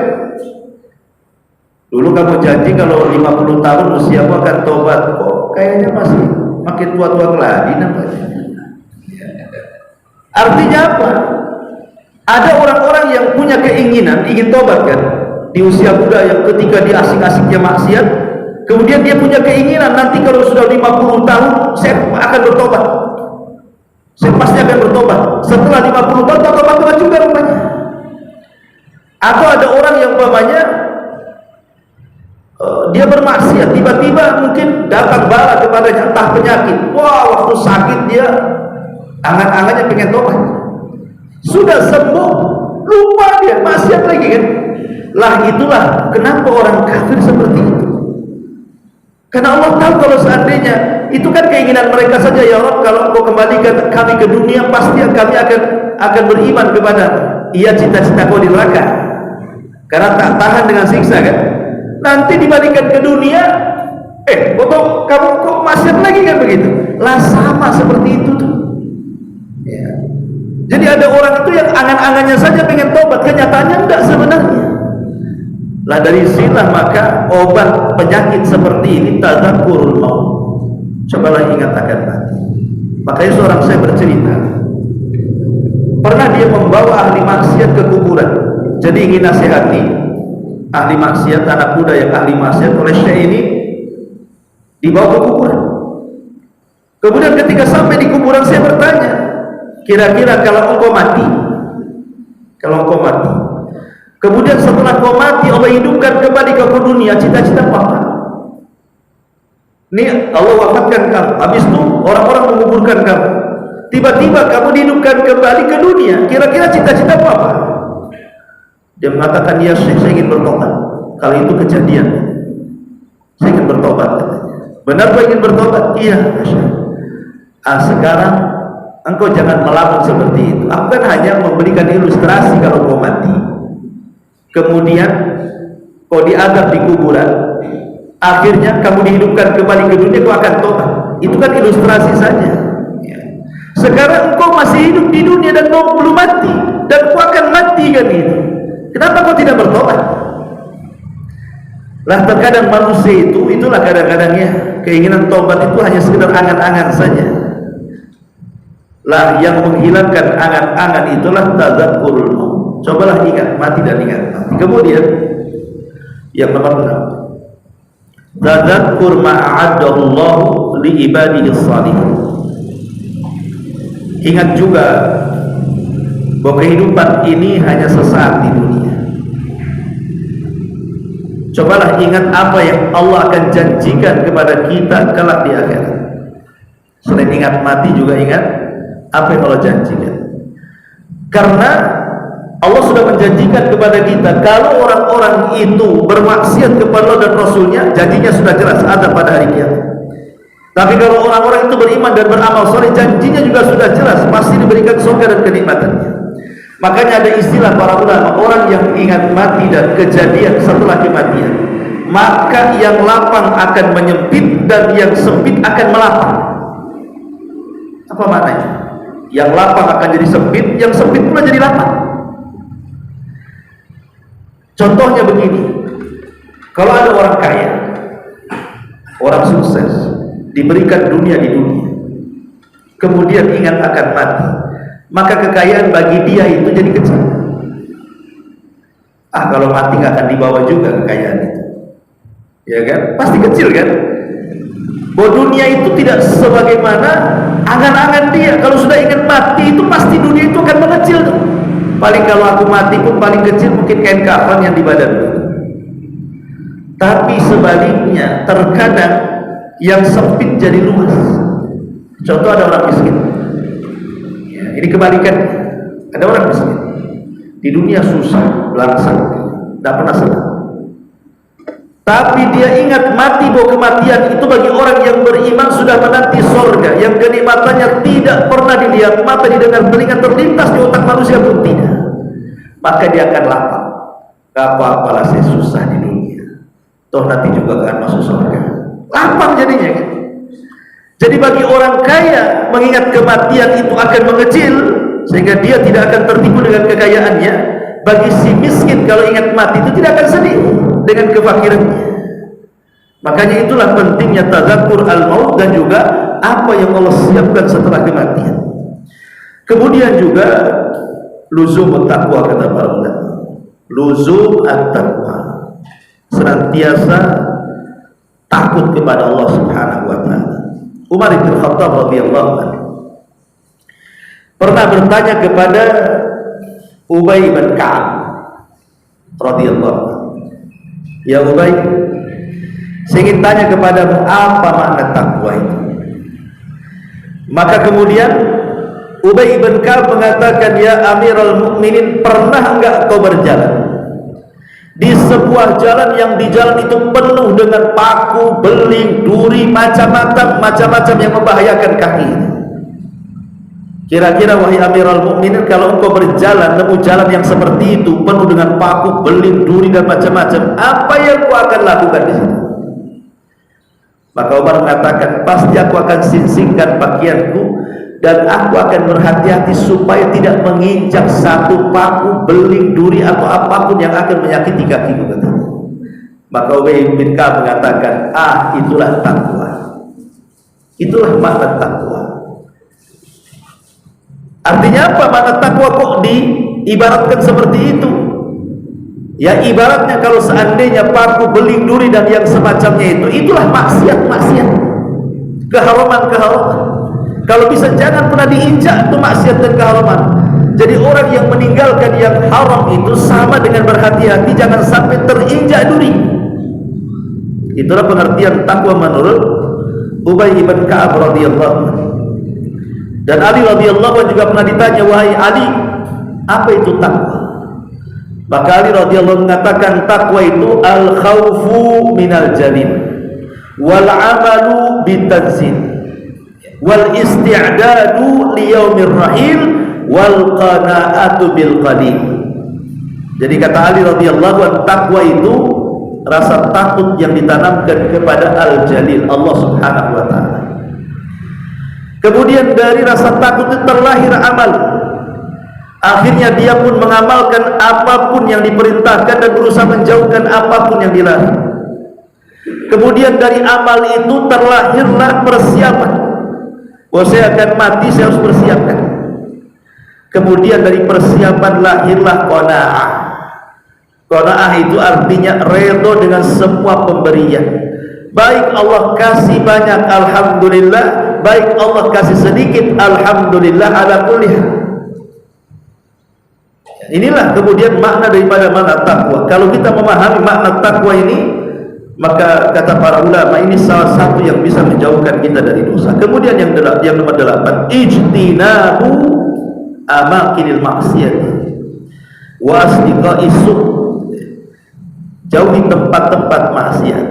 Dulu kamu janji kalau 50 tahun usiamu akan tobat, kok kayaknya masih makin tua-tua keladi nampaknya. Artinya apa? Ada orang-orang yang punya keinginan ingin tobat kan, di usia muda yang ketika dia asik-asiknya maksiat, kemudian dia punya keinginan nanti kalau sudah 50 tahun saya akan bertobat, saya pasti akan bertobat. Setelah 50 tahun tobat-tobat juga rupanya. Atau ada orang yang umpamanya dia bermaksiat, tiba-tiba mungkin datang bala kepadanya, entah penyakit, wah waktu sakit dia angan-angannya pengen tobat, sudah sembuh lupa dia maksiat lagi kan. Lah itulah kenapa orang kafir seperti itu, karena Allah tahu kalau seandainya itu kan keinginan mereka saja, ya Rabb kalau engkau kembalikan kami ke dunia pasti kami akan beriman kepada. Iya, cita-cita kau di neraka karena tak tahan dengan siksa kan. Nanti dibalikan ke dunia, kamu kok maksiat lagi kan begitu. Lah sama seperti itu tuh. Ya. Jadi ada orang itu yang angan-angannya saja pengen tobat, kenyataannya enggak sebenarnya. Lah dari sinilah maka obat penyakit seperti ini tadzakurul maut. Cobalah ingat akan mati. Makanya seorang saya bercerita, pernah dia membawa ahli maksiat ke kuburan. Jadi ingin nasihati ahli maksiat, anak muda yang ahli maksiat, oleh syekh ini dibawa ke kuburan. Kemudian ketika sampai di kuburan saya bertanya, kira-kira kalau engkau mati, kemudian setelah kau mati Allah hidupkan kembali ke dunia, cita-cita apa? Ini Allah wafatkan kamu, habis itu orang-orang menguburkan kamu, tiba-tiba kamu dihidupkan kembali ke dunia, kira-kira cita-cita apa? Dia mengatakan, ya Syekh, saya ingin bertobat. Kalau itu kejadian, saya ingin bertobat katanya. Benar kau ingin bertobat? Iya Syekh. Sekarang engkau jangan melamun seperti itu. Aku kan hanya memberikan ilustrasi kalau kau mati, kemudian kau diadab di kuburan, akhirnya kamu dihidupkan kembali ke dunia, kau akan tobat. Itu kan ilustrasi saja. Sekarang engkau masih hidup di dunia dan kau belum mati, dan kau akan mati kan gitu. Kenapa kau tidak bertobat? Lah terkadang manusia itulah kadang-kadangnya keinginan tobat itu hanya sekedar angan-angan saja. Lah yang menghilangkan angan-angan itulah tadzakurul maut. Cobalah ingat mati dan ingat mati. Kemudian yang nomor 6, tadzakur ma'adallahu li ibadihi shalihin. Ingat juga bahwa kehidupan ini hanya sesaat di dunia. Cobalah ingat apa yang Allah akan janjikan kepada kita kelak di akhirat. Selain ingat mati juga ingat apa yang Allah janjikan. Karena Allah sudah menjanjikan kepada kita kalau orang-orang itu bermaksiat kepada Allah dan Rasulnya, janjinya sudah jelas ada pada hari kiamat. Tapi kalau orang-orang itu beriman dan beramal soleh, janjinya juga sudah jelas pasti diberikan surga dan kenikmatannya. Makanya ada istilah para ulama, orang yang ingat mati dan kejadian setelah kematian, maka yang lapang akan menyempit dan yang sempit akan melapang. Apa maknanya? Yang lapang akan jadi sempit, yang sempit pula jadi lapang. Contohnya begini, kalau ada orang kaya, orang sukses, diberikan dunia di dunia, kemudian ingat akan mati, maka kekayaan bagi dia itu jadi kecil. Kalau mati nggak akan dibawa juga kekayaan itu, ya kan? Pasti kecil kan? Bahwa dunia itu tidak sebagaimana angan-angan dia. Kalau sudah ingat mati itu pasti dunia itu akan mengecil tuh. Paling kalau aku mati pun paling kecil mungkin kain kafan yang di badan. Tapi sebaliknya, terkadang yang sempit jadi luas. Contoh, ada orang miskin ya, ini kebalikan. Ada orang miskin di dunia susah, belangsang, tidak pernah senang. Tapi dia ingat mati, bahwa kematian itu bagi orang yang beriman sudah menanti surga, yang kenikmatannya tidak pernah dilihat mata, didengar telinga, terlintas di otak manusia pun tidak. Maka dia akan lapang. Gak apa-apalah saya susah di dunia, toh nanti juga akan masuk surga. Lapang jadinya kan? Jadi bagi orang kaya, mengingat kematian itu akan mengecil, sehingga dia tidak akan tertipu dengan kekayaannya. Bagi si miskin, kalau ingat mati itu tidak akan sedih dengan kefakirannya. Makanya itulah pentingnya tazakkur al-maut dan juga apa yang Allah siapkan setelah kematian. Kemudian juga luzum taqwa, kata para ulama. Luzum at-taqwa, senantiasa takut kepada Allah Subhanahu wa taala. Umar bin Khattab radhiyallahu anhu pernah bertanya kepada Ubay bin Ka'ab radhiyallahu anhu, "Ya Ubay, saya ingin tanya kepadamu, apa makna takwa itu?" Maka kemudian Ubay bin Ka'ab mengatakan, "Ya Amirul Mukminin, pernah enggak kau berjalan di sebuah jalan yang di jalan itu penuh dengan paku, beling, duri, macam-macam yang membahayakan kaki? Kira-kira wahai Amirul Mukminin, kalau engkau berjalan nemu jalan yang seperti itu, penuh dengan paku, beling, duri dan macam-macam, apa yang kau akan lakukan di situ?" Maka Umar mengatakan, "Pasti aku akan singsingkan pakaianku dan aku akan berhati-hati supaya tidak menginjak satu paku, beling, duri atau apapun yang akan menyakiti kakiku." Maka Ubay bin Ka'ab mengatakan, itulah takwa. Itulah makna takwa. Artinya apa makna takwa? Kok diibaratkan seperti itu? Ya ibaratnya kalau seandainya paku, beling, duri dan yang semacamnya itulah maksiat, keharaman. Kalau bisa jangan pernah diinjak, itu maksiat dan keharaman. Jadi orang yang meninggalkan yang haram itu sama dengan berhati-hati jangan sampai terinjak duri. Itulah pengertian takwa menurut Ubay bin Ka'ab radhiyallahu anhu. Dan Ali radhiyallahu anhu juga pernah ditanya, "Wahai Ali, apa itu takwa?" Maka Ali radhiyallahu mengatakan, takwa itu al-khawfu minal jalil wal amalu bitanzil wal isti'dadu liyaumir rahil wal qana'atu bil qalil. Jadi kata Ali radhiyallahu anhu, takwa itu rasa takut yang ditanamkan kepada al-jalil, Allah Subhanahu wa taala. Kemudian dari rasa takut itu terlahir amal. Akhirnya dia pun mengamalkan apapun yang diperintahkan dan berusaha menjauhkan apapun yang dilarang. Kemudian dari amal itu terlahirlah persiapan. Saya akan mati, saya harus persiapkan. Kemudian dari persiapan lahirlah qanaah. Qanaah itu artinya redha dengan semua pemberian. Baik Allah kasih banyak, alhamdulillah. Baik Allah kasih sedikit, alhamdulillah ala kulli hal. Inilah kemudian makna daripada makna takwa. Kalau kita memahami makna takwa ini, maka kata para ulama, ini salah satu yang bisa menjauhkan kita dari dosa. Kemudian yang nomor 8, ijtinabu amakinil maksiat wa asdiqai su'. Jauhi tempat-tempat maksiat.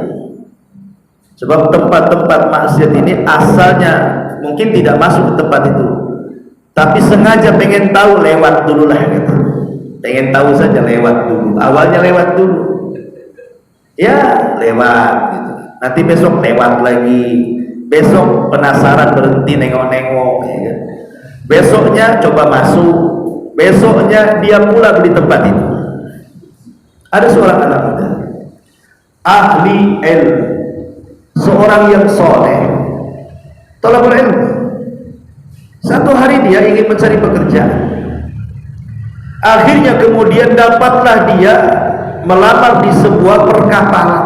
Sebab tempat-tempat maksiat ini asalnya mungkin tidak masuk ke tempat itu, tapi sengaja pengen tahu, lewat dulu lah gitu. Pengen tahu saja, lewat dulu. Awalnya lewat dulu, ya lewat gitu. Nanti besok lewat lagi. Besok penasaran berhenti nengok-nengok ya kan? Besoknya coba masuk. Besoknya dia pulang di tempat itu. Ada seorang anak muda, ahli ilmu, seorang yang soleh, thalabul ilmu. Satu hari dia ingin mencari pekerjaan. Akhirnya kemudian dapatlah dia melamar di sebuah perkapalan.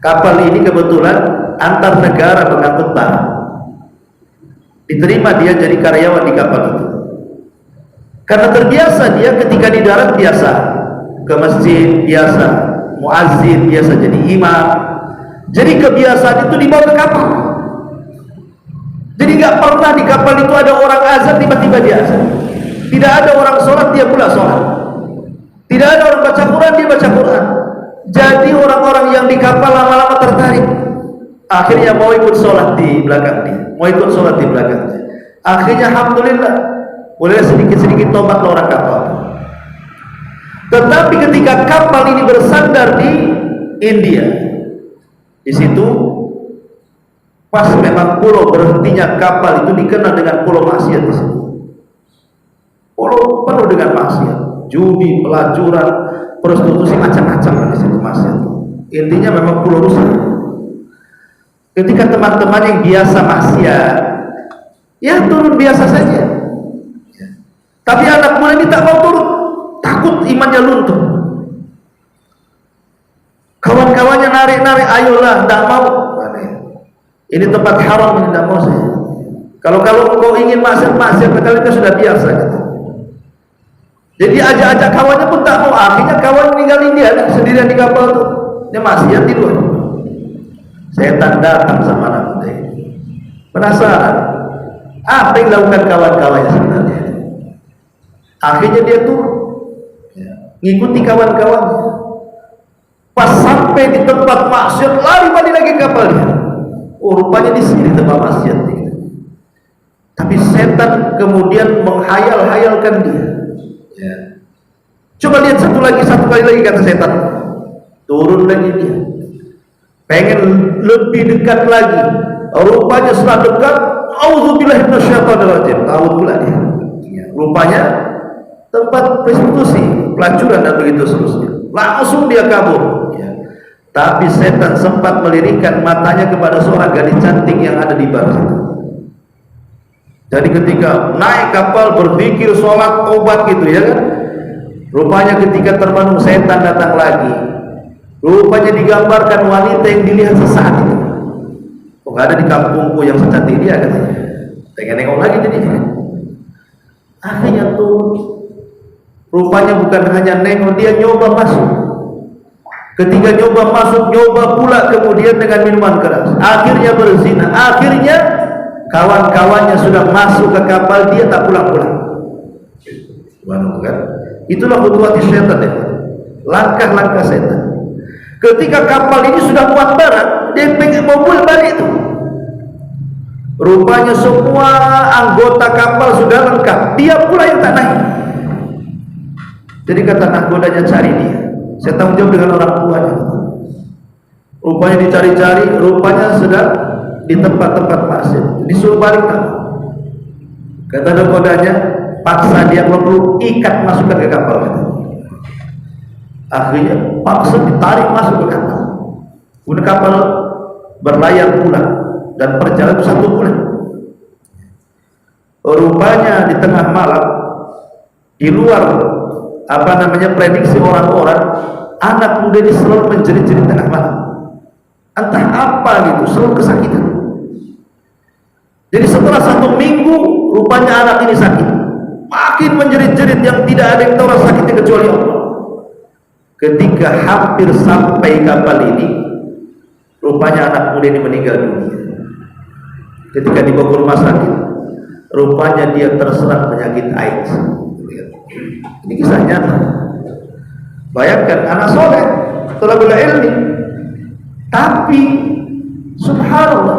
Kapal ini kebetulan antar negara mengangkut barang. Diterima dia jadi karyawan di kapal itu. Karena terbiasa dia ketika di darat biasa, ke masjid biasa, muazzin, biasa jadi imam. Jadi kebiasaan itu dibawa ke kapal. Jadi nggak pernah di kapal itu ada orang azan tiba-tiba dia azan. Tidak ada orang sholat dia pula sholat. Tidak ada orang baca Quran dia baca Quran. Jadi orang-orang yang di kapal lama-lama tertarik. Akhirnya mau ikut sholat di belakang dia, mau ikut sholat di belakang dia. Akhirnya alhamdulillah mulai sedikit-sedikit tobat orang kapal. Tetapi ketika kapal ini bersandar di India, di situ pas memang pulau berhentinya kapal itu dikenal dengan pulau maksiat di situ. Pulau penuh dengan maksiat, judi, pelacuran, prostitusi, macam-macam di situ maksiat. Intinya memang pulau rusak. Ketika teman-teman yang biasa maksiat, ya turun biasa saja. Tapi anak muda ini tak mau turun, takut imannya luntur. Kawan-kawannya narik-narik, ayolah, tidak mau. Ini tempat haram, ini tidak mau saya. Kalau kau ingin maksiat, kalian sudah biasa. Gitu. Jadi ajak-ajak kawannya pun tak mau. Akhirnya kawan ninggalin dia sendirian di kapal itu. Dia maksiat di luar. Setan datang sama anak muda ini. Penasaran, apa yang dilakukan kawan-kawannya sebenarnya? Akhirnya dia turun, ngikuti kawan-kawannya. Pas sampai di tempat maksiat, lari balik lagi kapalnya. Oh, rupanya di sini tempat maksiat. Tapi setan kemudian menghayal-hayalkan dia. Coba lihat satu kali lagi kata setan. Turun lagi dia. Pengen lebih dekat lagi. Rupanya setelah dekat, auzubillahi minasyaitonir rajim. Tahu pula dia. Rupanya tempat prostitusi, pelacuran dan begitu seterusnya. Langsung dia kabur. Tapi setan sempat melirikkan matanya kepada seorang gadis cantik yang ada di bar situ. Jadi ketika naik kapal berzikir, sholat, tobat gitu ya kan. Rupanya ketika terbangun setan datang lagi. Rupanya digambarkan wanita yang dilihat sesaat itu. Kok nggak ada di kampungku yang secantik dia katanya. Pengen nengok lagi jadi. Akhirnya tuh rupanya bukan hanya nengok, dia nyoba masuk. Ketika nyoba masuk, nyoba pula kemudian dengan minuman keras. Akhirnya berzina. Akhirnya kawan-kawannya sudah masuk ke kapal, dia tak pulang-pulang. Kan? Itulah khutuwati syaitan ya. Langkah-langkah setan. Ketika kapal ini sudah muat barat, dia pengen mau balik itu. Rupanya semua anggota kapal sudah lengkap, dia pula yang tak naik. Jadi kata nahkodanya, cari dia. Saya tanggung jawab dengan orang tuanya. Rupanya dicari-cari, rupanya sudah di tempat-tempat maksiat. Disuruh balik tak. Kata nahkodanya, paksa dia perlu ikat masukkan ke kapal. Akhirnya paksa ditarik masuk ke kapal. Kemudian kapal berlayar pulang dan perjalanan 1 bulan. Rupanya di tengah malam, di luar prediksi orang-orang, anak muda ini selalu menjerit-jerit tengah malam. Entah apa gitu, selalu kesakitan. Jadi setelah 1 minggu, rupanya anak ini sakit. Makin menjerit-jerit yang tidak ada yang tahu rasa sakitnya kecuali Allah. Ketika hampir sampai kapal ini, rupanya anak muda ini meninggal dunia. Ketika dibawa ke rumah sakit, rupanya dia terserang penyakit AIDS. Ini kisah nyata. Bayangkan anak soleh, thalabul ilmi, tapi subhanallah,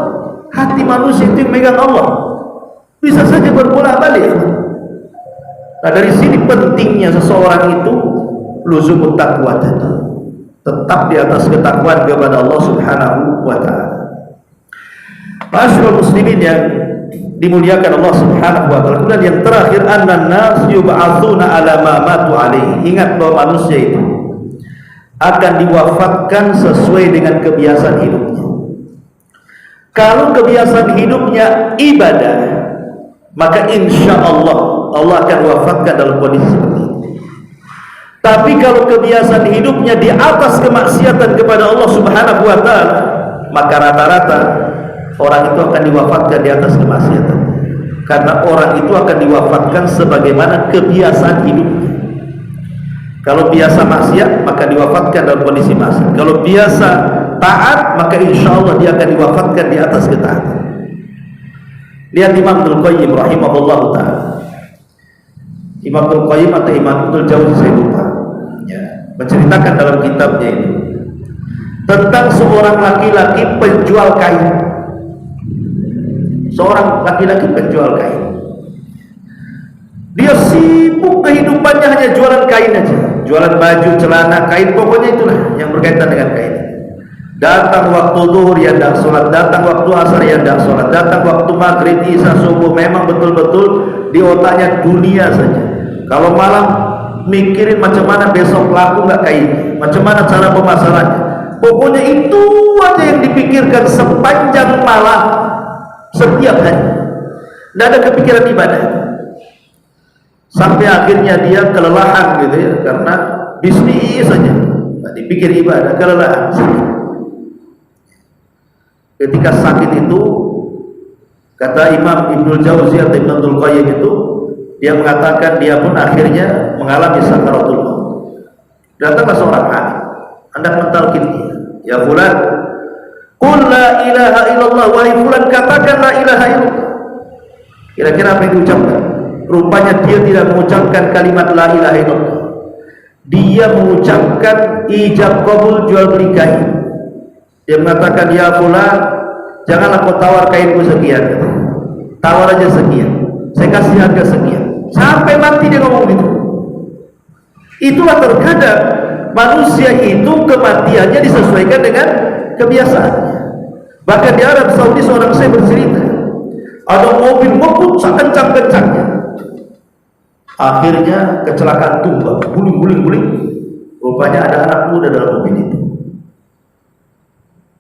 hati manusia itu yang megang Allah, bisa saja berbolak balik. Nah, dari sini pentingnya seseorang itu luzumut taqwa, tetap di atas ketakwaan kepada Allah Subhanahu wa taala. Masyaallah muslimin yang dimuliakan Allah Subhanahu wa taala. Kemudian yang terakhir, annan nas yub'atsuna ala ma matu alaihi. Ingat bahwa manusia itu akan diwafatkan sesuai dengan kebiasaan hidupnya. Kalau kebiasaan hidupnya ibadah, maka insya Allah akan wafatkan dalam kondisi seperti itu. Tapi kalau kebiasaan hidupnya di atas kemaksiatan kepada Allah Subhanahu wa taala, maka rata-rata orang itu akan diwafatkan di atas kemaksiatan. Karena orang itu akan diwafatkan sebagaimana kebiasaan hidupnya. Kalau biasa maksiat maka diwafatkan dalam kondisi maksiat. Kalau biasa taat maka insya Allah dia akan diwafatkan di atas ketaatan. Lihat Imam Ibnul Qayyim rahimahullah ta'ala. Imam Ibnul Qayyim atau Imam Ibnul Jauzi saya lupa ya, menceritakan dalam kitabnya itu tentang seorang laki-laki penjual kain. Seorang laki-laki penjual kain, dia sibuk kehidupannya hanya jualan kain aja, jualan baju, celana, kain, pokoknya itulah yang berkaitan dengan kain. Datang waktu zuhur ya tidak sholat, datang waktu asar ya tidak sholat, datang waktu maghrib, isya, subuh, memang betul-betul di otaknya dunia saja. Kalau malam mikirin macam mana besok laku nggak kain, macam mana cara pemasarannya, pokoknya itu aja yang dipikirkan sepanjang malam, setiap hari. Tidak ada kepikiran ibadah. Sampai akhirnya dia kelelahan gitu ya, karena bisnis saja, nggak dipikir ibadah, kelelahan, sakit. Ketika sakit itu, kata Imam Ibnul Jauzi atau Ibnul Qayyim itu, dia mengatakan dia pun akhirnya mengalami sakaratul maut. Datanglah seorang alim, hendak mentalkin dia, ya fulan, qul la ilaha illallah, wahai fulan katakan la ilaha illallah. Kira-kira apa yang diucapkan? Rupanya dia tidak mengucapkan kalimat la ilaha illallah. Dia mengucapkan ijab qabul jual beli kain. Dia mengatakan, ya fulan, janganlah kau tawar kainku sekian, tawar aja sekian, saya kasih harga sekian. Sampai mati dia ngomong gitu. Itulah terkadang manusia itu kematiannya disesuaikan dengan kebiasaannya. Bahkan di Arab Saudi seorang saya bercerita, ada mobil ngebut sekencang-kencangnya, akhirnya kecelakaan tumbang, guling. Rupanya ada anak muda dalam mobil itu,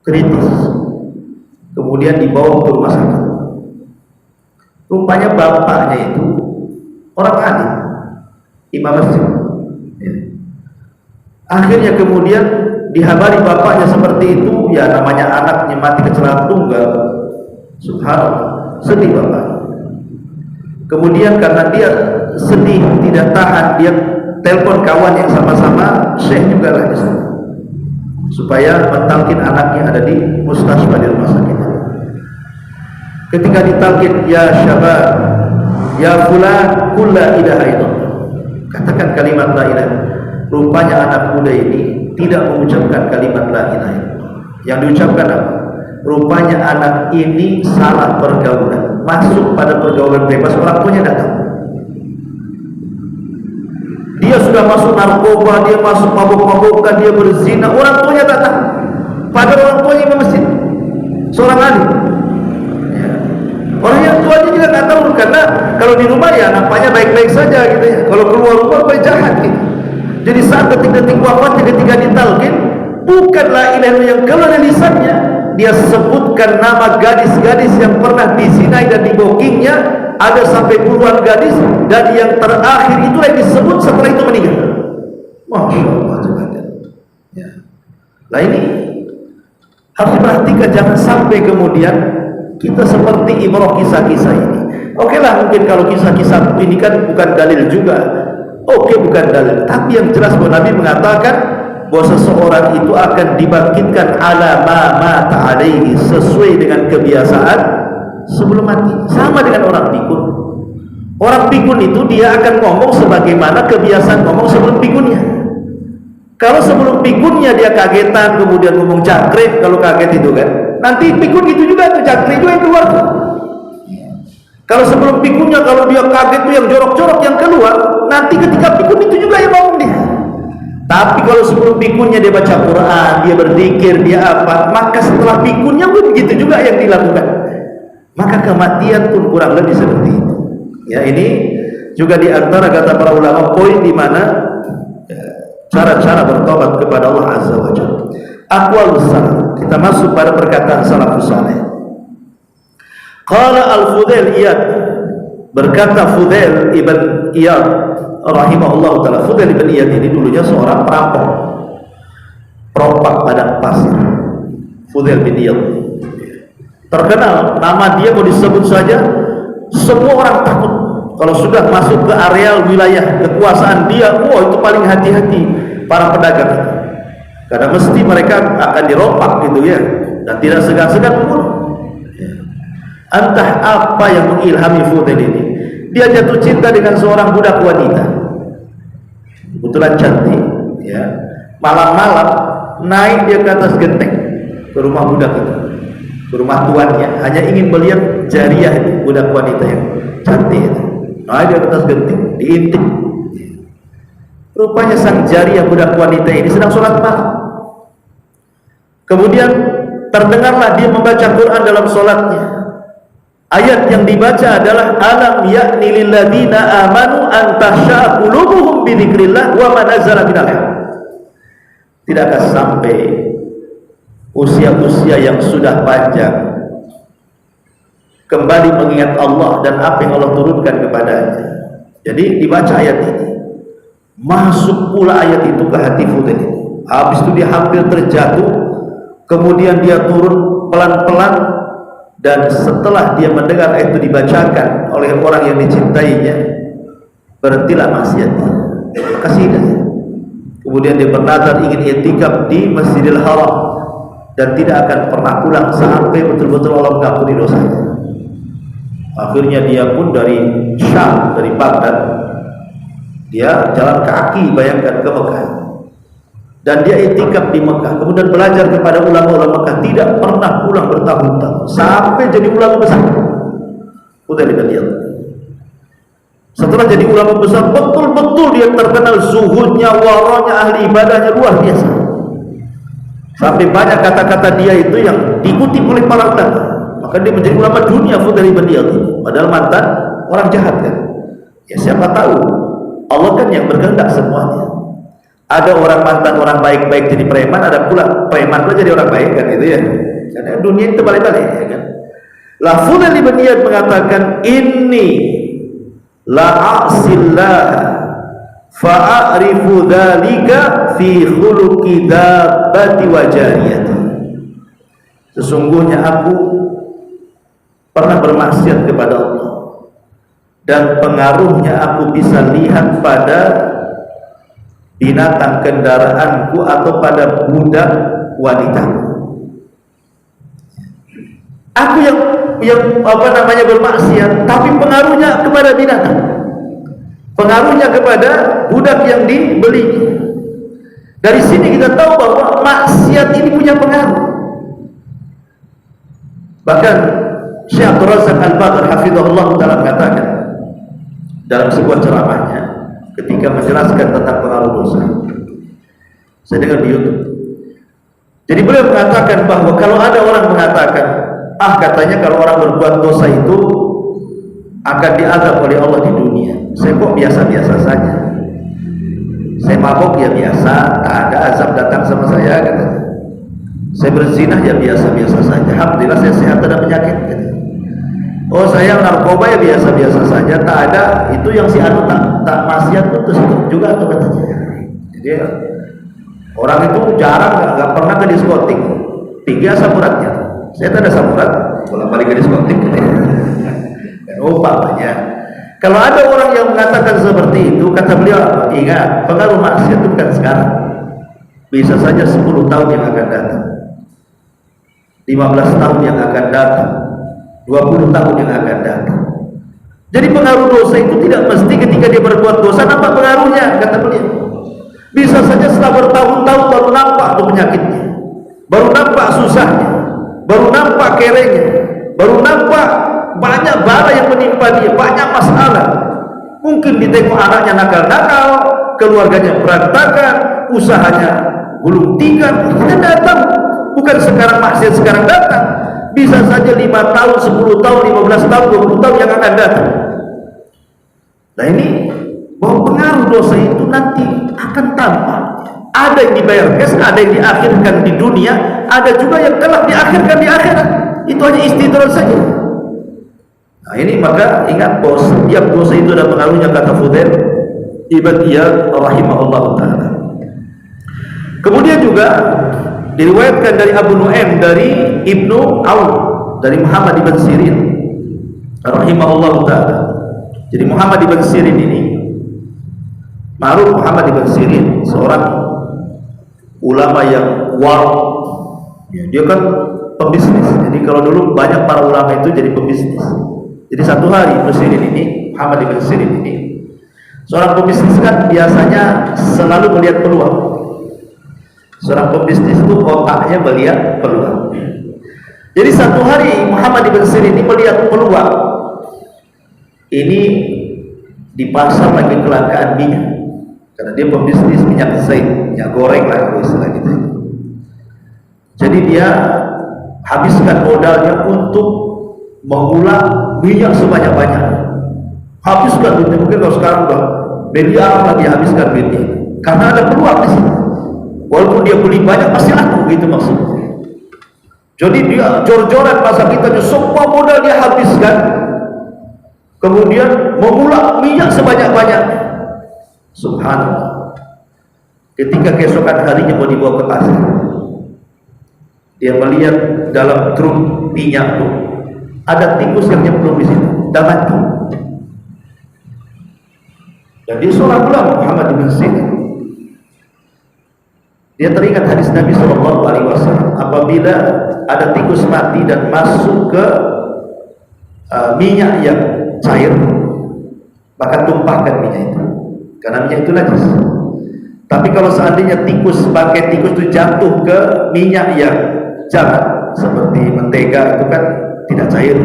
kritis. Kemudian dibawa ke rumah sakit. Rupanya bapaknya itu orang alim, imam masjid. Akhirnya kemudian dihabari bapaknya seperti itu, ya namanya anaknya mati kecelakaan tunggal. Subhanallah, sedih bapak. Kemudian karena dia sedih tidak tahan, dia telepon kawan yang sama-sama syekh juga lah di sana, supaya mentalkin anaknya ada di mustasfa, di rumah sakit. Ketika ditalkin, ya syabab, ya fulan, qul la ilaha illallah, katakan kalimat la ilaha. Rupanya anak muda ini tidak mengucapkan kalimat la ilaha illallah. Yang diucapkan apa? Rupanya anak ini salah pergaulan, masuk pada pergaulan bebas, orang tuanya datang. Dia sudah masuk narkoba, dia masuk mabuk-mabukan, dia berzina, orang tuanya datang. Padahal orang tuanya imam masjid, seorang alim. Ya. Orang yang tuanya juga nggak tahu, karena kalau di rumah ya nampaknya baik-baik saja gitu ya. Kalau keluar rumah baik jahat gitu. Jadi saat detik-detik wafatnya, ketika ditalkin, bukan la ilaha illallah yang keluar dari lisannya, dia sebutkan nama gadis-gadis yang pernah dizinai dan dibokingnya, ada sampai puluhan gadis, dan yang terakhir itu yang disebut setelah itu meninggal. Masya Allah. Ya. Nah ini harus diperhatikan, jangan sampai kemudian kita seperti ibrah kisah-kisah ini. Oke lah, mungkin kalau kisah-kisah ini kan bukan dalil juga, oke, bukan dalil, tapi yang jelas bahwa Nabi mengatakan bahwa seseorang itu akan dibangkitkan ala ma mata alaihi, sesuai dengan kebiasaan sebelum mati. Sama dengan orang pikun. Orang pikun itu dia akan ngomong sebagaimana kebiasaan ngomong sebelum pikunnya. Kalau sebelum pikunnya dia kagetan, kemudian ngomong cakrik, kalau kaget itu kan, nanti pikun gitu juga tuh, cakrik juga yang keluar tuh. Kalau sebelum pikunnya, kalau dia kaget tuh yang jorok-jorok yang keluar, nanti ketika pikun itu juga yang ngomong dia. Tapi kalau sebelum pikunnya dia baca Quran, dia berzikir, dia apa, maka setelah pikunnya pun begitu juga yang dilakukan. Maka kematian pun kurang lebih seperti itu. Ya, ini juga di antara kata para ulama poin di mana cara-cara bertobat kepada Allah Azza wa Jalla. Aqwalus salaf. Kita masuk pada perkataan salafus saleh. Qala al-Fudail Iyad, berkata Fudail ibn Iyad rahimahullah ta'ala. Fudail ibn Iyad ini dulunya seorang perompak padang pasir. Fudail bin Iyad terkenal, nama dia kalau disebut saja semua orang takut. Kalau sudah masuk ke areal wilayah kekuasaan dia, itu paling hati-hati para pedagang itu. Karena mesti mereka akan dirompak gitu ya, dan tidak segan-segan membunuh. Entah apa yang mengilhami Fudail ini. Dia jatuh cinta dengan seorang budak wanita, kebetulan cantik ya. Malam-malam naik dia ke atas genteng ke rumah budak itu, ke rumah tuannya, hanya ingin melihat jariyah itu, budak wanita yang cantik itu. Naik dia ke atas genteng, diintip. Rupanya sang jariyah budak wanita ini sedang sholat malam. Kemudian terdengarlah dia membaca Quran dalam sholatnya. Ayat yang dibaca adalah alam ya'ni lil ladzina amanu an tahsha'a qulubuhum bi dzikrillah wa ma nazzala minal haqq. Tidakkah sampai usia-usia yang sudah panjang kembali mengingat Allah dan apa yang Allah turunkan kepadanya. Jadi dibaca ayat ini, masuk pula ayat itu ke hati Fudail itu. Habis itu dia hampir terjatuh, kemudian dia turun pelan-pelan. Dan setelah dia mendengar ayat itu dibacakan oleh orang yang dicintainya, berhentilah maksiatnya, maka sidang. Kemudian dia bernazar ingin i'tikaf di Masjidil Haram dan tidak akan pernah pulang sampai betul-betul Allah mengampuni dosanya. Akhirnya dia pun dari Syam, dari Baghdad, dia jalan kaki, bayangkan, ke Mekah. Dan dia i'tikaf di Mekah, kemudian belajar kepada ulama-ulama Mekah, tidak pernah pulang bertahun-tahun sampai jadi ulama besar. Udah dia. Setelah jadi ulama besar, betul-betul dia terkenal zuhudnya, waranya, ahli ibadahnya luar biasa. Sampai banyak kata-kata dia itu yang diikuti oleh para ulama. Maka dia menjadi ulama dunia Fudail bin Iyad. Padahal mantan orang jahat kan. Ya siapa tahu, Allah kan yang berkehendak semuanya. Ada orang mantan orang baik-baik jadi preman, ada pula preman pula jadi orang baik kan, itu ya. Karena dunia itu balik-balik ya kan. La Fudail bin Iyad mengatakan, inni la a'sillah fa'arifu dzalika fi khuluqi dabbati wa jariyati. Sesungguhnya aku pernah bermaksiat kepada Allah, dan pengaruhnya aku bisa lihat pada binatang kendaraanku atau pada budak wanita. Aku yang bermaksiat, tapi pengaruhnya kepada binatang, pengaruhnya kepada budak yang dibeli. Dari sini kita tahu bahwa maksiat ini punya pengaruh. Bahkan Syekh Abdul Razak Al-Badr hafizahullah ta'ala mengatakan dalam sebuah ceramahnya ketika menjelaskan tentang pengaruh dosa, saya dengar di YouTube. Jadi beliau mengatakan bahwa kalau ada orang mengatakan, katanya kalau orang berbuat dosa itu akan diazab oleh Allah di dunia, saya kok biasa-biasa saja, saya mabok ya biasa, tak ada azab datang sama saya, katanya. Saya berzina ya biasa-biasa saja, alhamdulillah saya sehat, tidak penyakit, katanya. Oh saya narkoba ya biasa-biasa saja, tak ada itu yang si anu tak maksiat putus itu juga tuh katanya. Jadi orang itu jarang nggak pernah ke diskotik, tinggi samuratnya. Saya tak ada samurat, bolak balik ke diskotik. Banyak. Kalau ada orang yang mengatakan seperti itu, kata beliau, ingat pengaruh maksiat itu bukan sekarang, bisa saja 10 tahun yang akan datang, 15 tahun yang akan datang, 20 tahun yang akan datang. Jadi pengaruh dosa itu tidak mesti ketika dia berbuat dosa nampak pengaruhnya, kata beliau. Bisa saja setelah bertahun-tahun baru nampak tuh penyakitnya, baru nampak susahnya, baru nampak kerenya, baru nampak banyak bala yang menimpa dia, banyak masalah. Mungkin ditengok anaknya nakal-nakal, keluarganya berantakan, usahanya gulung tikar, kita datang. Bukan sekarang maksiat sekarang datang, bisa saja 5 tahun, 10 tahun, 15 tahun, 20 tahun yang akan datang. Nah ini bahwa pengaruh dosa itu nanti akan tampak. Ada yang dibayar cash, ada yang diakhirkan di dunia, ada juga yang telah diakhirkan di akhirat. Itu hanya istidrak saja. Nah ini maka ingat bahwa setiap dosa itu ada pengaruhnya, kata Fudail ibn Iyad rahimahullah ta'ala. Kemudian juga diriwayatkan dari Abu Nu'aim dari Ibnu Aun dari Muhammad ibn Sirin rahimahullah ta'ala, Jadi Muhammad ibn Sirin ini, ma'ruf Muhammad ibn Sirin seorang ulama yang dia kan pembisnis. Jadi kalau dulu banyak para ulama itu jadi pembisnis. Jadi satu hari Ibn Sirin ini, Muhammad ibn Sirin ini, seorang pembisnis kan biasanya selalu melihat peluang. Seorang pembisnis itu otaknya melihat peluang. Jadi satu hari Muhammad ibn Sirin ini melihat peluang. Ini di pasar lagi kelangkaan minyak, karena dia pembisnis minyak zaitun, minyak goreng lah kalau istilah gitu. Jadi dia habiskan modalnya untuk mengulang minyak sebanyak-banyak. Habiskan duitnya, mungkin kalau sekarang udah miliar lagi habiskan duitnya, karena ada peluang di sini. Walaupun dia beli banyak pasti laku, gitu maksudnya. Jadi dia jor-joran masa kita, semua modal dia habiskan, kemudian mengulang minyak sebanyak-banyaknya. Subhanallah. Ketika keesokan harinya mau dibawa ke pasar, dia melihat dalam truk minyak itu ada tikus yang nyemplung di situ, dah mati. Dan dia seorang ulama Muhammad ibn Sirin. Dia teringat hadis Nabi SAW, apabila ada tikus mati dan masuk ke minyak yang cair, maka tumpahkan minyak itu, karena minyak itu najis. Tapi kalau seandainya bangkai tikus itu jatuh ke minyak yang jangan, seperti mentega itu kan tidak cair,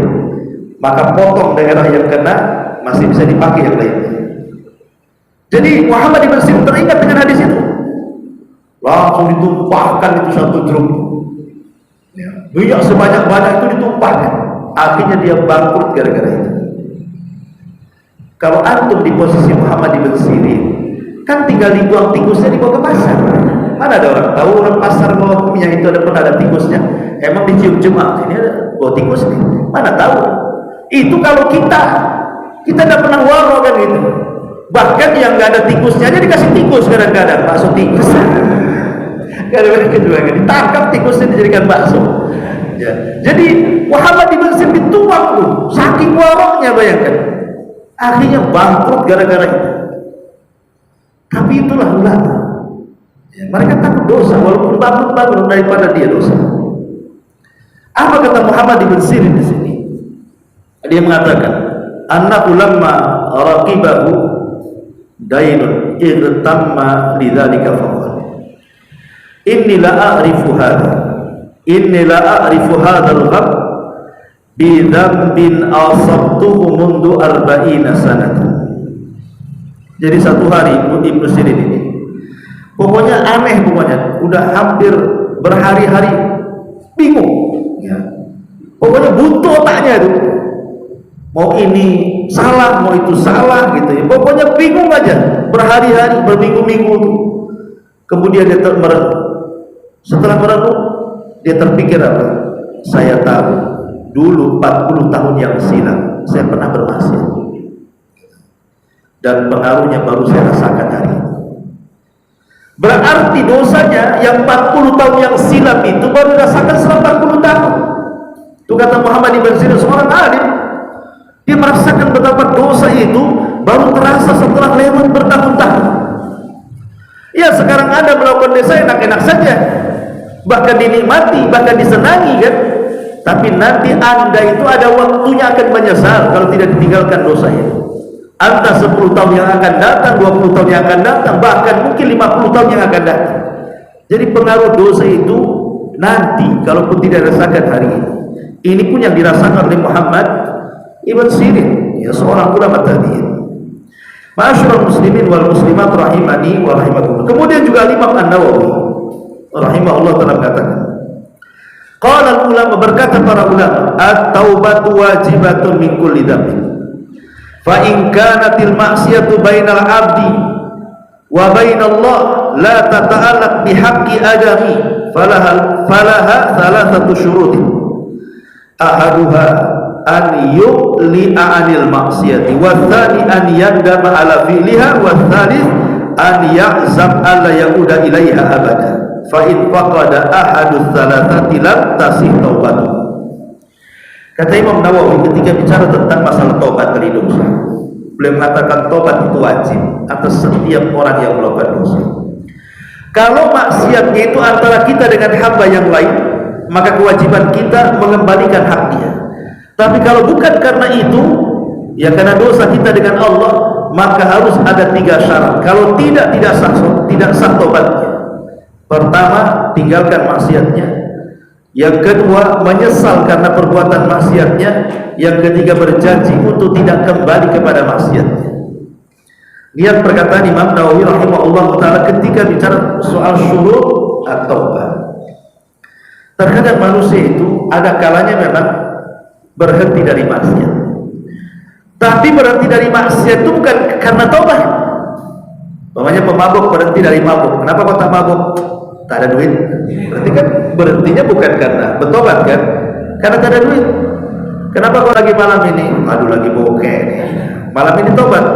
maka potong daerah yang kena masih bisa dipakai yang lain. Jadi Muhammad ibn Sirin teringat dengan hadis itu, langsung ditumpahkan itu satu drum minyak sebanyak-banyak itu, ditumpahkan. Akhirnya dia bangkrut gara-gara itu. Kalau antum di posisi Muhammad ibn Sirin, kan tinggal dibuang tikusnya, dibawa ke pasar. Mana ada orang tahu orang pasar bawa minyak itu pernah ada tikusnya? Emang dicium jemaah ini ada bawa tikus nih? Mana tahu? Itu kalau kita tidak pernah waro kan gitu. Bahkan yang nggak ada tikusnya aja dikasih tikus kadang-kadang, bakso tikus. Kadang-kadang kedua ditangkap tikusnya dijadikan bakso. Ya. Jadi Muhammad ibn Sirin dituang tuh, saking waroknya, bayangkan. Akhirnya bangkrut gara-gara itu. Tapi itulah ulama. Ya, mereka takut dosa, walaupun bangkrut daripada dia dosa. Apa kata Muhammad ibn Sirin di sini? Dia mengatakan, "Anna ulamma raqibahu dainun irtamma lidzalika faqala. Inni la a'rifu hadzal ghab bi dzambin asabtuhu mundu 40 sanatan." Jadi satu hari Ibnu Sirin ini pokoknya aneh, pokoknya udah hampir berhari-hari bingung ya. Pokoknya buntu otaknya itu, mau ini salah, mau itu salah gitu ya. Pokoknya bingung aja, berhari-hari, berminggu-minggu. Kemudian dia merenung. Setelah merenung, dia terpikir apa? Saya tahu dulu 40 tahun yang silam saya pernah bermaksiat, dan pengaruhnya baru saya rasakan hari ini. Berarti dosanya yang 40 tahun yang silam itu baru dirasakan setelah 40 tahun. Itu kata Muhammad ibn Sirin, seorang alim. Dia merasakan betapa dosa itu baru terasa setelah lewat bertahun-tahun. Ya, sekarang Anda melakukan dosa enak-enak saja, bahkan dinikmati, bahkan disenangi kan. Tapi nanti Anda itu ada waktunya akan menyesal kalau tidak ditinggalkan dosa itu. Entah 10 tahun yang akan datang, 20 tahun yang akan datang, bahkan mungkin 50 tahun yang akan datang. Jadi pengaruh dosa itu nanti kalaupun tidak dirasakan hari ini. Ini pun yang dirasakan oleh Muhammad ibn Sirin, ya, seorang ulama tabi'in. Ma'asyiral muslimin wal muslimat rahimani wa rahimakumullah. Kemudian juga Imam An-Nawawi rahimahullah telah mengatakan, qala ulama, berkata para ulama, at-taubatu wajibatun min kulli dzambin. Fa in kanatil ma'siyatu bainal 'abdi wa bainallah la tata'allaq bihaqqi adami falaha thalathatu syurutin. Ahaduha an yu'li'a 'anil ma'siyati wa tsani an yandama 'ala fi'liha wa tsalits an ya'zam alla yauda ilaiha abada. Fa in faqada ahadus thalathati lam tasih taubatuh. Kata Imam Nawawi ketika bicara tentang masalah taubat dari dosa, Beliau mengatakan tobat itu wajib atas setiap orang yang melakukan dosa. Kalau maksiatnya itu antara kita dengan hamba yang lain, maka kewajiban kita mengembalikan hak dia. Tapi kalau bukan karena itu, ya karena dosa kita dengan Allah, maka harus ada 3 syarat. Kalau tidak sah tobatnya. Pertama, tinggalkan maksiatnya. Yang kedua, menyesal karena perbuatan maksiatnya. Yang ketiga, berjanji untuk tidak kembali kepada maksiatnya. Lihat perkataan Imam Nawawi rahimahullah ta'ala ketika bicara soal syurut at-taubah. Terkadang manusia itu ada kalanya memang berhenti dari maksiat. Tapi berhenti dari maksiat itu bukan karena taubat. Umpamanya pemabuk berhenti dari mabuk. Kenapa kau tak mabuk? Tak ada duit. Berarti kan berhentinya bukan karena bertobat kan? Karena tak ada duit. Kenapa kau lagi malam ini? Aduh, lagi bokeh nih. Malam ini tobat?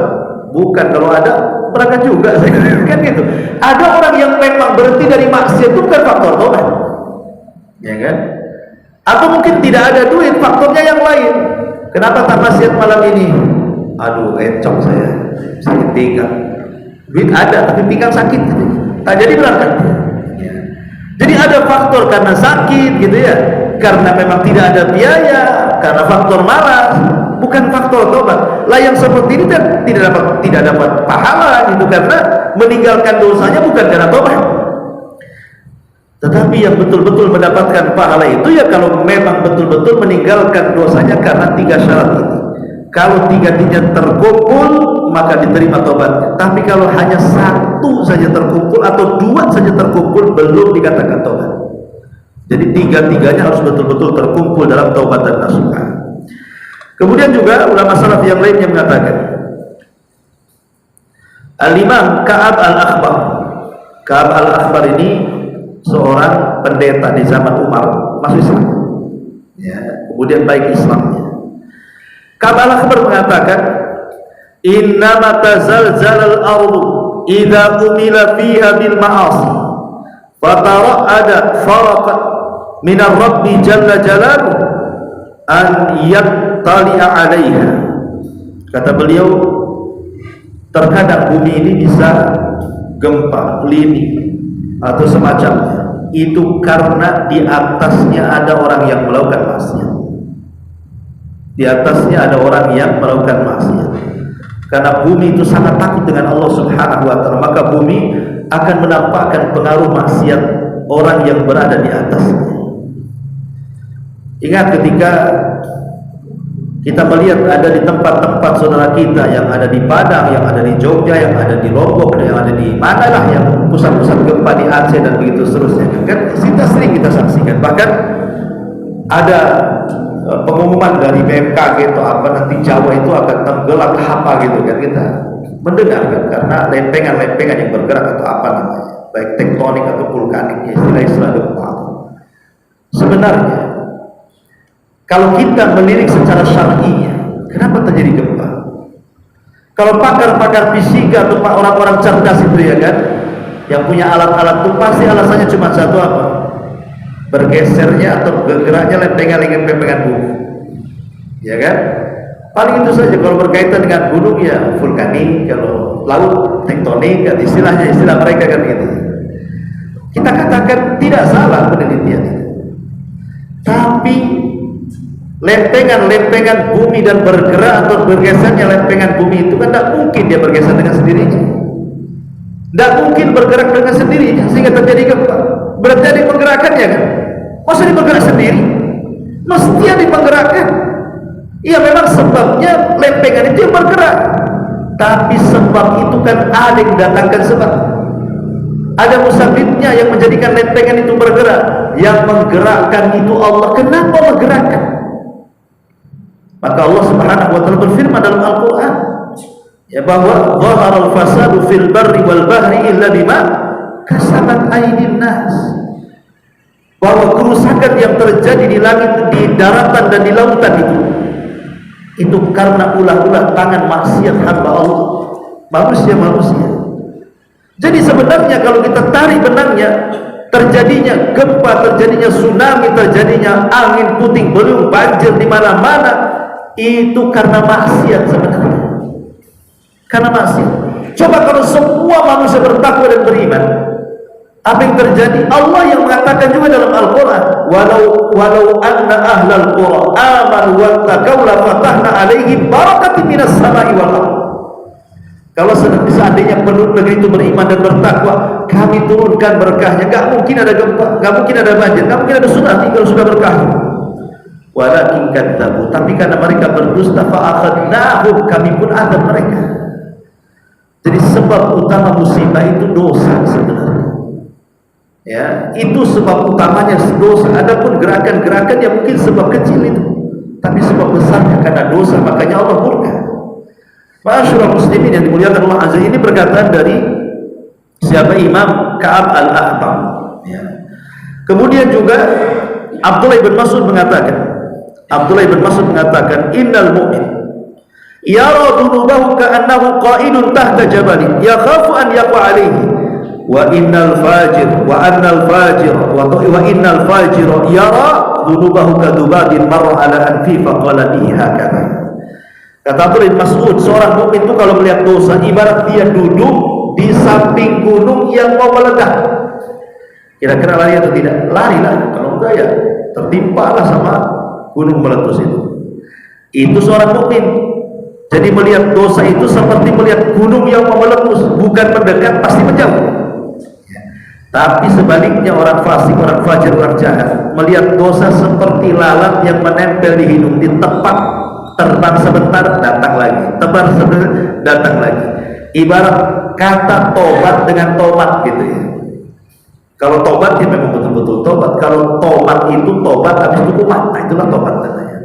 Bukan, kalau ada berangkat juga. Kan gitu. Ada orang yang memang berhenti dari maksiat itu bukan faktor tobat, ya kan? Atau mungkin tidak ada duit, faktornya yang lain. Kenapa tak maksiat malam ini? Aduh, encok saya, sakit pinggang. Duit ada, tapi pinggang sakit, tak jadi berangkat. Jadi ada faktor karena sakit, gitu ya. Karena memang tidak ada biaya, karena faktor malas, bukan faktor tobat. Lah yang seperti ini tidak dapat pahala gitu, karena meninggalkan dosanya bukan karena tobat. Tetapi yang betul-betul mendapatkan pahala itu ya kalau memang betul-betul meninggalkan dosanya karena 3 syarat ini. Kalau 3-tiganya terkumpul, maka diterima tobatnya. Tapi kalau hanya 1 saja terkumpul atau 2 saja terkumpul, belum dikatakan tobat. Jadi 3-tiganya harus betul-betul terkumpul dalam taubat dan nasuha. Kemudian juga ulama salaf yang lainnya mengatakan, Al-Imam Ka'ab Al-Akhbar. Ka'ab Al-Akhbar ini seorang pendeta di zaman Umar, masuk Islam. Ya, kemudian baik Islamnya. Ka'ab Al-Akhbar mengatakan, "Innama tazalzalal ardu idza umila fiha bil ma'asi, fatara'ada faraqat min ar-rabbi jalla jalaluhu an yattali'a 'alaiha." Kata beliau, terkadang bumi ini bisa gempa, lini atau semacamnya. Itu karena di atasnya ada orang yang melakukan maksiat. Di atasnya ada orang yang melakukan maksiat. Karena bumi itu sangat takut dengan Allah Subhanahu wa ta'ala, maka bumi akan menampakkan pengaruh maksiat orang yang berada di atasnya. Ingat ketika kita melihat ada di tempat-tempat saudara kita yang ada di Padang, yang ada di Jogja, yang ada di Lombok, yang ada di manalah yang pusat-pusat gempa di Aceh dan begitu seterusnya. Kan kita sering kita saksikan. Bahkan ada pengumuman dari BMKG atau apa, nanti Jawa itu akan tenggelam apa gitu kan, kita mendengar kan, karena lempengan-lempengan yang bergerak atau apa namanya, baik tektonik atau vulkanik, istilah-istilah gempa. Sebenarnya kalau kita melirik secara syar'inya, kenapa terjadi gempa? Kalau pakar-pakar fisika atau orang-orang cerdas itu ya kan, yang punya alat-alat itu pasti alasannya cuma satu, apa? Bergesernya atau bergeraknya lempengan-lempengan bumi, ya kan? Paling itu saja. Kalau berkaitan dengan gunung ya vulkanik, kalau laut tektonik, kan istilah mereka kan gitu. Kita katakan tidak salah penelitian itu, tapi lempengan-lempengan bumi dan bergerak atau bergesernya lempengan bumi itu kan tidak mungkin dia bergeser dengan sendirinya, tidak mungkin bergerak dengan sendirinya sehingga terjadi gempa. Berarti ada yang menggerakkannya kan? Masa dia bergerak sendiri? Mesti ada yang menggerakkan. Iya, memang sebabnya lempengan itu yang bergerak, tapi sebab itu kan ada yang mendatangkan sebab. Ada musabibnya yang menjadikan lempengan itu bergerak. Yang menggerakkan itu Allah. Kenapa menggerakkan? Maka Allah Subhanahu wa ta'ala berfirman dalam Al-Quran ya, bahwa dhaharal fasadu fil barri wal bahri illa bima kasabat aydin nas, bahwa kerusakan yang terjadi di langit, di daratan dan di lautan itu karena ulah-ulah tangan maksiat hamba Allah, manusia. Jadi sebenarnya kalau kita tarik benangnya, terjadinya gempa, terjadinya tsunami, terjadinya angin puting beliung, banjir di mana-mana, itu karena maksiat sebenarnya. karena maksiat. Coba kalau semua manusia bertakwa dan beriman, apa yang terjadi? Allah yang mengatakan juga dalam Al-Quran, walau anna ahlal qura amanu wattaqaw la fatahna alaihim barakatin minas samai wal ardh. Kalau seandainya penduduk negeri itu beriman dan bertakwa, kami turunkan berkahnya. Gak mungkin ada gempa, gak mungkin ada banjir, gak mungkin ada tsunami kalau sudah berkah. Walakin kadzabu, tapi karena mereka berdusta, fa'akhadnahum, kami pun azab mereka. Jadi sebab utama musibah itu dosa sebenarnya. Ya, itu sebab utamanya dosa. Adapun gerakan-gerakan yang mungkin sebab kecil itu, tapi sebab besarnya karena dosa, makanya Allah murka. Ma'asyiral muslimin yang dimuliakan Allah Azza, ini perkataan dari siapa? Imam Ka'ab al-Ahbar. Ya. Kemudian juga Abdullah bin Mas'ud mengatakan, innal mu'min yara dunubahu ka'annahu qa'idun tahta jabalin yakhafu an yaqa alayhi wa innal fajir yara dunubahu kadubabin marra ala anfi faqala bihi hakadha. Kata Abdullah bin Mas'ud, seorang mukmin itu kalau melihat dosa ibarat dia duduk di samping gunung yang mau meledak. Kira-kira lari atau tidak? Lari lah, kalau enggak ya tertimpalah sama gunung meletus itu. Itu seorang mukmin. Jadi melihat dosa itu seperti melihat gunung yang mau meletus, bukan mendekat, pasti menjauh. Tapi sebaliknya orang fasik, orang fajir, orang jahat melihat dosa seperti lalat yang menempel di hidung, ditepak, terbang sebentar, datang lagi, terbang sebentar, datang lagi. Ibarat kata tobat dengan tomat gitu ya. Kalau tobat ya memang betul-betul tobat. Kalau tobat itu tobat habis itu kumat, nah itulah tobat katanya.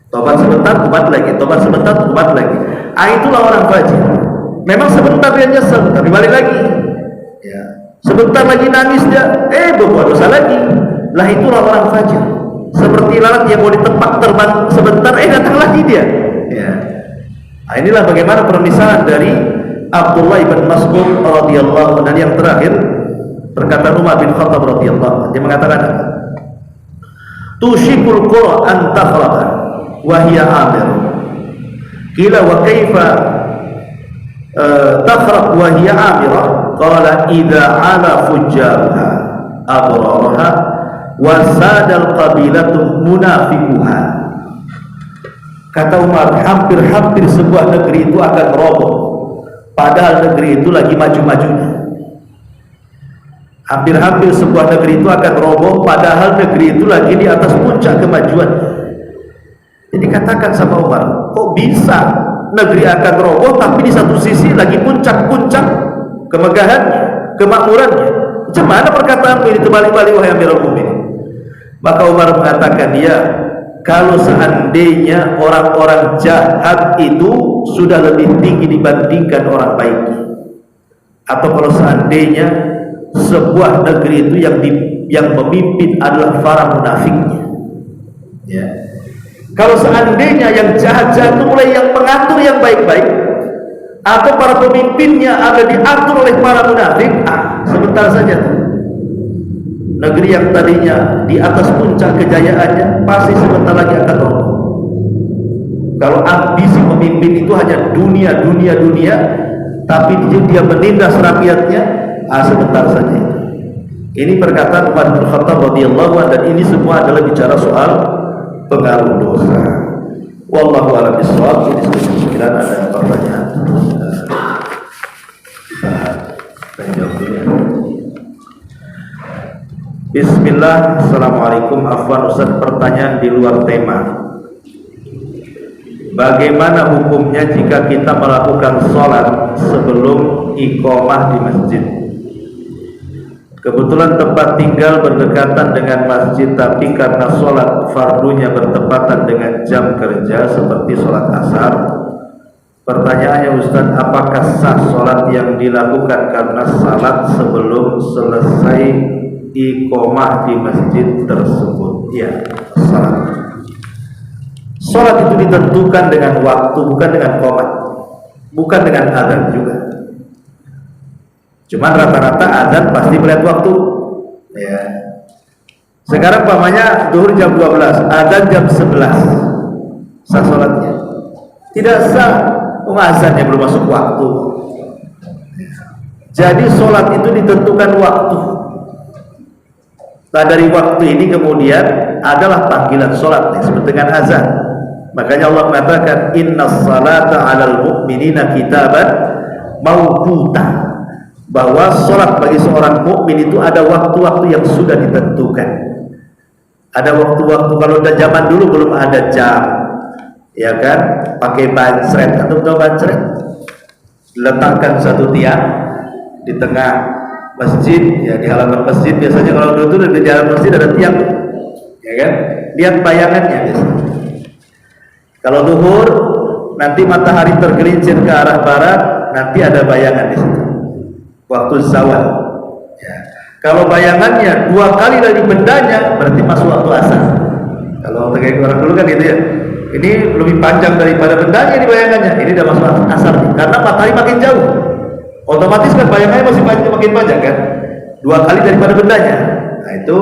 Tobat sebentar, kumat lagi, tobat sebentar, kumat lagi. Ah, itulah orang fajir. Memang sebentar dia nyesel, tapi balik lagi. Ya. Sebentar lagi nangis dia, berbuat dosa lagi. Lah itulah orang fajir. Seperti lalat yang mau ditepak, terbang sebentar, datang lagi dia. Ya. Nah, inilah bagaimana permisalan dari Abdullah bin Mas'ud radhiyallahu anhu. Dan yang terakhir perkataan Umar bin Khattab radhiyallahu anhu, dia mengatakan, tushikul qura an takhraba wa hiya amir. Qila wa kaifa takhrab wa hiya amira? Qala idza ala fujjarha abrarha wa sadal qabilatu munafiquha. Kata Umar, hampir-hampir sebuah negeri itu akan roboh padahal negeri itu lagi maju-majunya. Hampir-hampir sebuah negeri itu akan roboh padahal negeri itu lagi di atas puncak kemajuan. Jadi katakan sama Umar, kok bisa negeri akan roboh tapi di satu sisi lagi puncak-puncak kemegahannya, kemakmurannya? Macam mana perkataan ini terbalik-balik wahai Amirul Mukminin? Maka Umar mengatakan, ya, kalau seandainya orang-orang jahat itu sudah lebih tinggi dibandingkan orang baik, atau kalau seandainya sebuah negeri itu yang memimpin adalah para munafiknya, ya. Kalau seandainya yang jahat-jahat itu mulai yang mengatur yang baik-baik, atau para pemimpinnya ada diatur oleh para munafik, sebentar saja tuh. Negeri yang tadinya di atas puncak kejayaannya pasti sebentar lagi akan roboh. Kalau ambisi pemimpin itu hanya dunia, tapi dia menindas rakyatnya, sebentar saja. Ini perkataan Umar bin Khattab radhiyallahu anhu, dan ini semua adalah bicara soal pengaruh dosa. Wallahu a'lam bishawab. Ini sekalian ada pertanyaan. Kita jawab dulu ya. Bismillah. Assalamualaikum. Afwan Ustaz, pertanyaan di luar tema. Bagaimana hukumnya jika kita melakukan sholat sebelum iqamah di masjid? Kebetulan tempat tinggal berdekatan dengan masjid, tapi karena sholat fardunya bertepatan dengan jam kerja seperti sholat asar. Pertanyaannya Ustaz, apakah sah sholat yang dilakukan karena salat sebelum selesai iqamah di masjid tersebut? Ya, salat. Salat itu ditentukan dengan waktu, bukan dengan qomat, bukan dengan azan juga. Cuman rata-rata azan pasti melihat waktu. Ya. Sekarang pamannya zuhur jam 12, azan jam 11. Sah salatnya? Tidak sah. azannya belum masuk waktu. Jadi sholat itu ditentukan waktu. Nah dari waktu ini kemudian adalah panggilan sholat disebut dengan azan. Makanya Allah mengatakan innas salata 'alal mu'minina kitaban mauquta, bahwa sholat bagi seorang mukmin itu ada waktu-waktu yang sudah ditentukan. Ada waktu-waktu, kalau udah zaman dulu belum ada jam, ya kan, pakai bancret. Atau tahu bancret? Diletakkan satu tiang di tengah masjid, ya di halaman masjid. Biasanya kalau dulu itu di jalan masjid ada tiang, ya kan, lihat bayangannya biasanya. Kalau duhur nanti matahari tergelincir ke arah barat, nanti ada bayangan di situ. Waktu zawal. Ya. Kalau bayangannya 2 kali dari bendanya, berarti masuk waktu asar. Kalau kayak orang dulu kan gitu ya. Ini lebih panjang daripada bendanya di bayangannya. Ini udah masuk asar karena matahari makin jauh. Otomatis kan bayangannya masih makin panjang kan. 2 kali daripada bendanya. Nah itu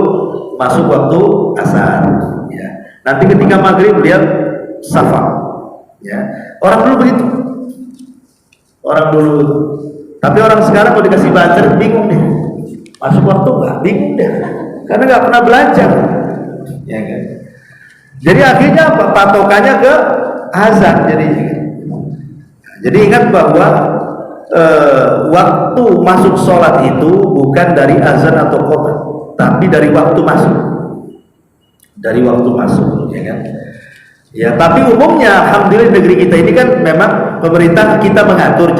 masuk waktu asar. Ya. Nanti ketika maghrib lihat safar. Ya. Orang dulu begitu. Orang dulu. Tapi orang sekarang kalau dikasih bancret bingung deh. Masuk waktu nggak? Bingung deh. Karena nggak pernah belajar. Ya kan. Jadi akhirnya apa? Patokannya ke azan jadinya. Jadi ingat bahwa waktu masuk sholat itu bukan dari azan atau qomat, tapi dari waktu masuk. Dari waktu masuk, ya kan? Ya, tapi umumnya alhamdulillah negeri kita ini kan memang pemerintah kita mengatur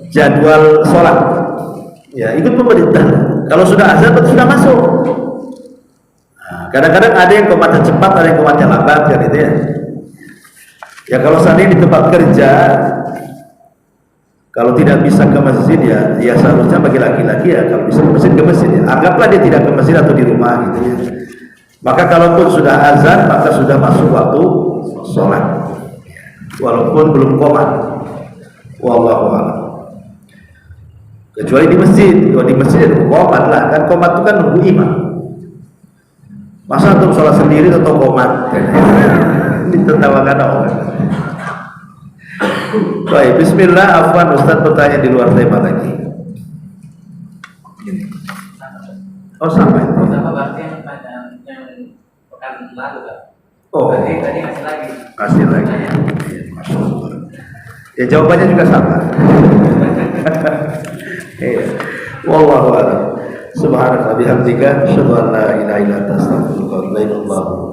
jadwal sholat. Ya, ikut pemerintah. Kalau sudah azan berarti sudah masuk. Nah, kadang-kadang ada yang komatnya cepat, ada yang komatnya lambat kan itu ya. Ya kalau seandainya di tempat kerja, kalau tidak bisa ke masjid ya seharusnya bagi laki-laki ya kalau bisa ke masjid ya. Anggaplah dia tidak ke masjid atau di rumah gitu ya. Maka kalaupun sudah azan maka sudah masuk waktu sholat. Walaupun belum qomat. Wallahu a'lam. Kecuali di masjid. Kalau di masjid itu qomat lah. Kan qomat itu kan nunggu imam. Masa untuk sholat sendiri atau qomat? Ditertawakan orang. Baik, bismillah. Afwan Ustaz bertanya di luar tema lagi. Oh sama itu. Sama berarti yang pekan lalu kan? Oh. Tadi masih lagi. Masih lagi. Ya, Masya Allah. Ya jawabannya juga sama. Iya. Wallahu a'lam. Subhanallah bihamdika, asyhadu an la ilaha illa anta, astaghfiruka wa atubu ilaik.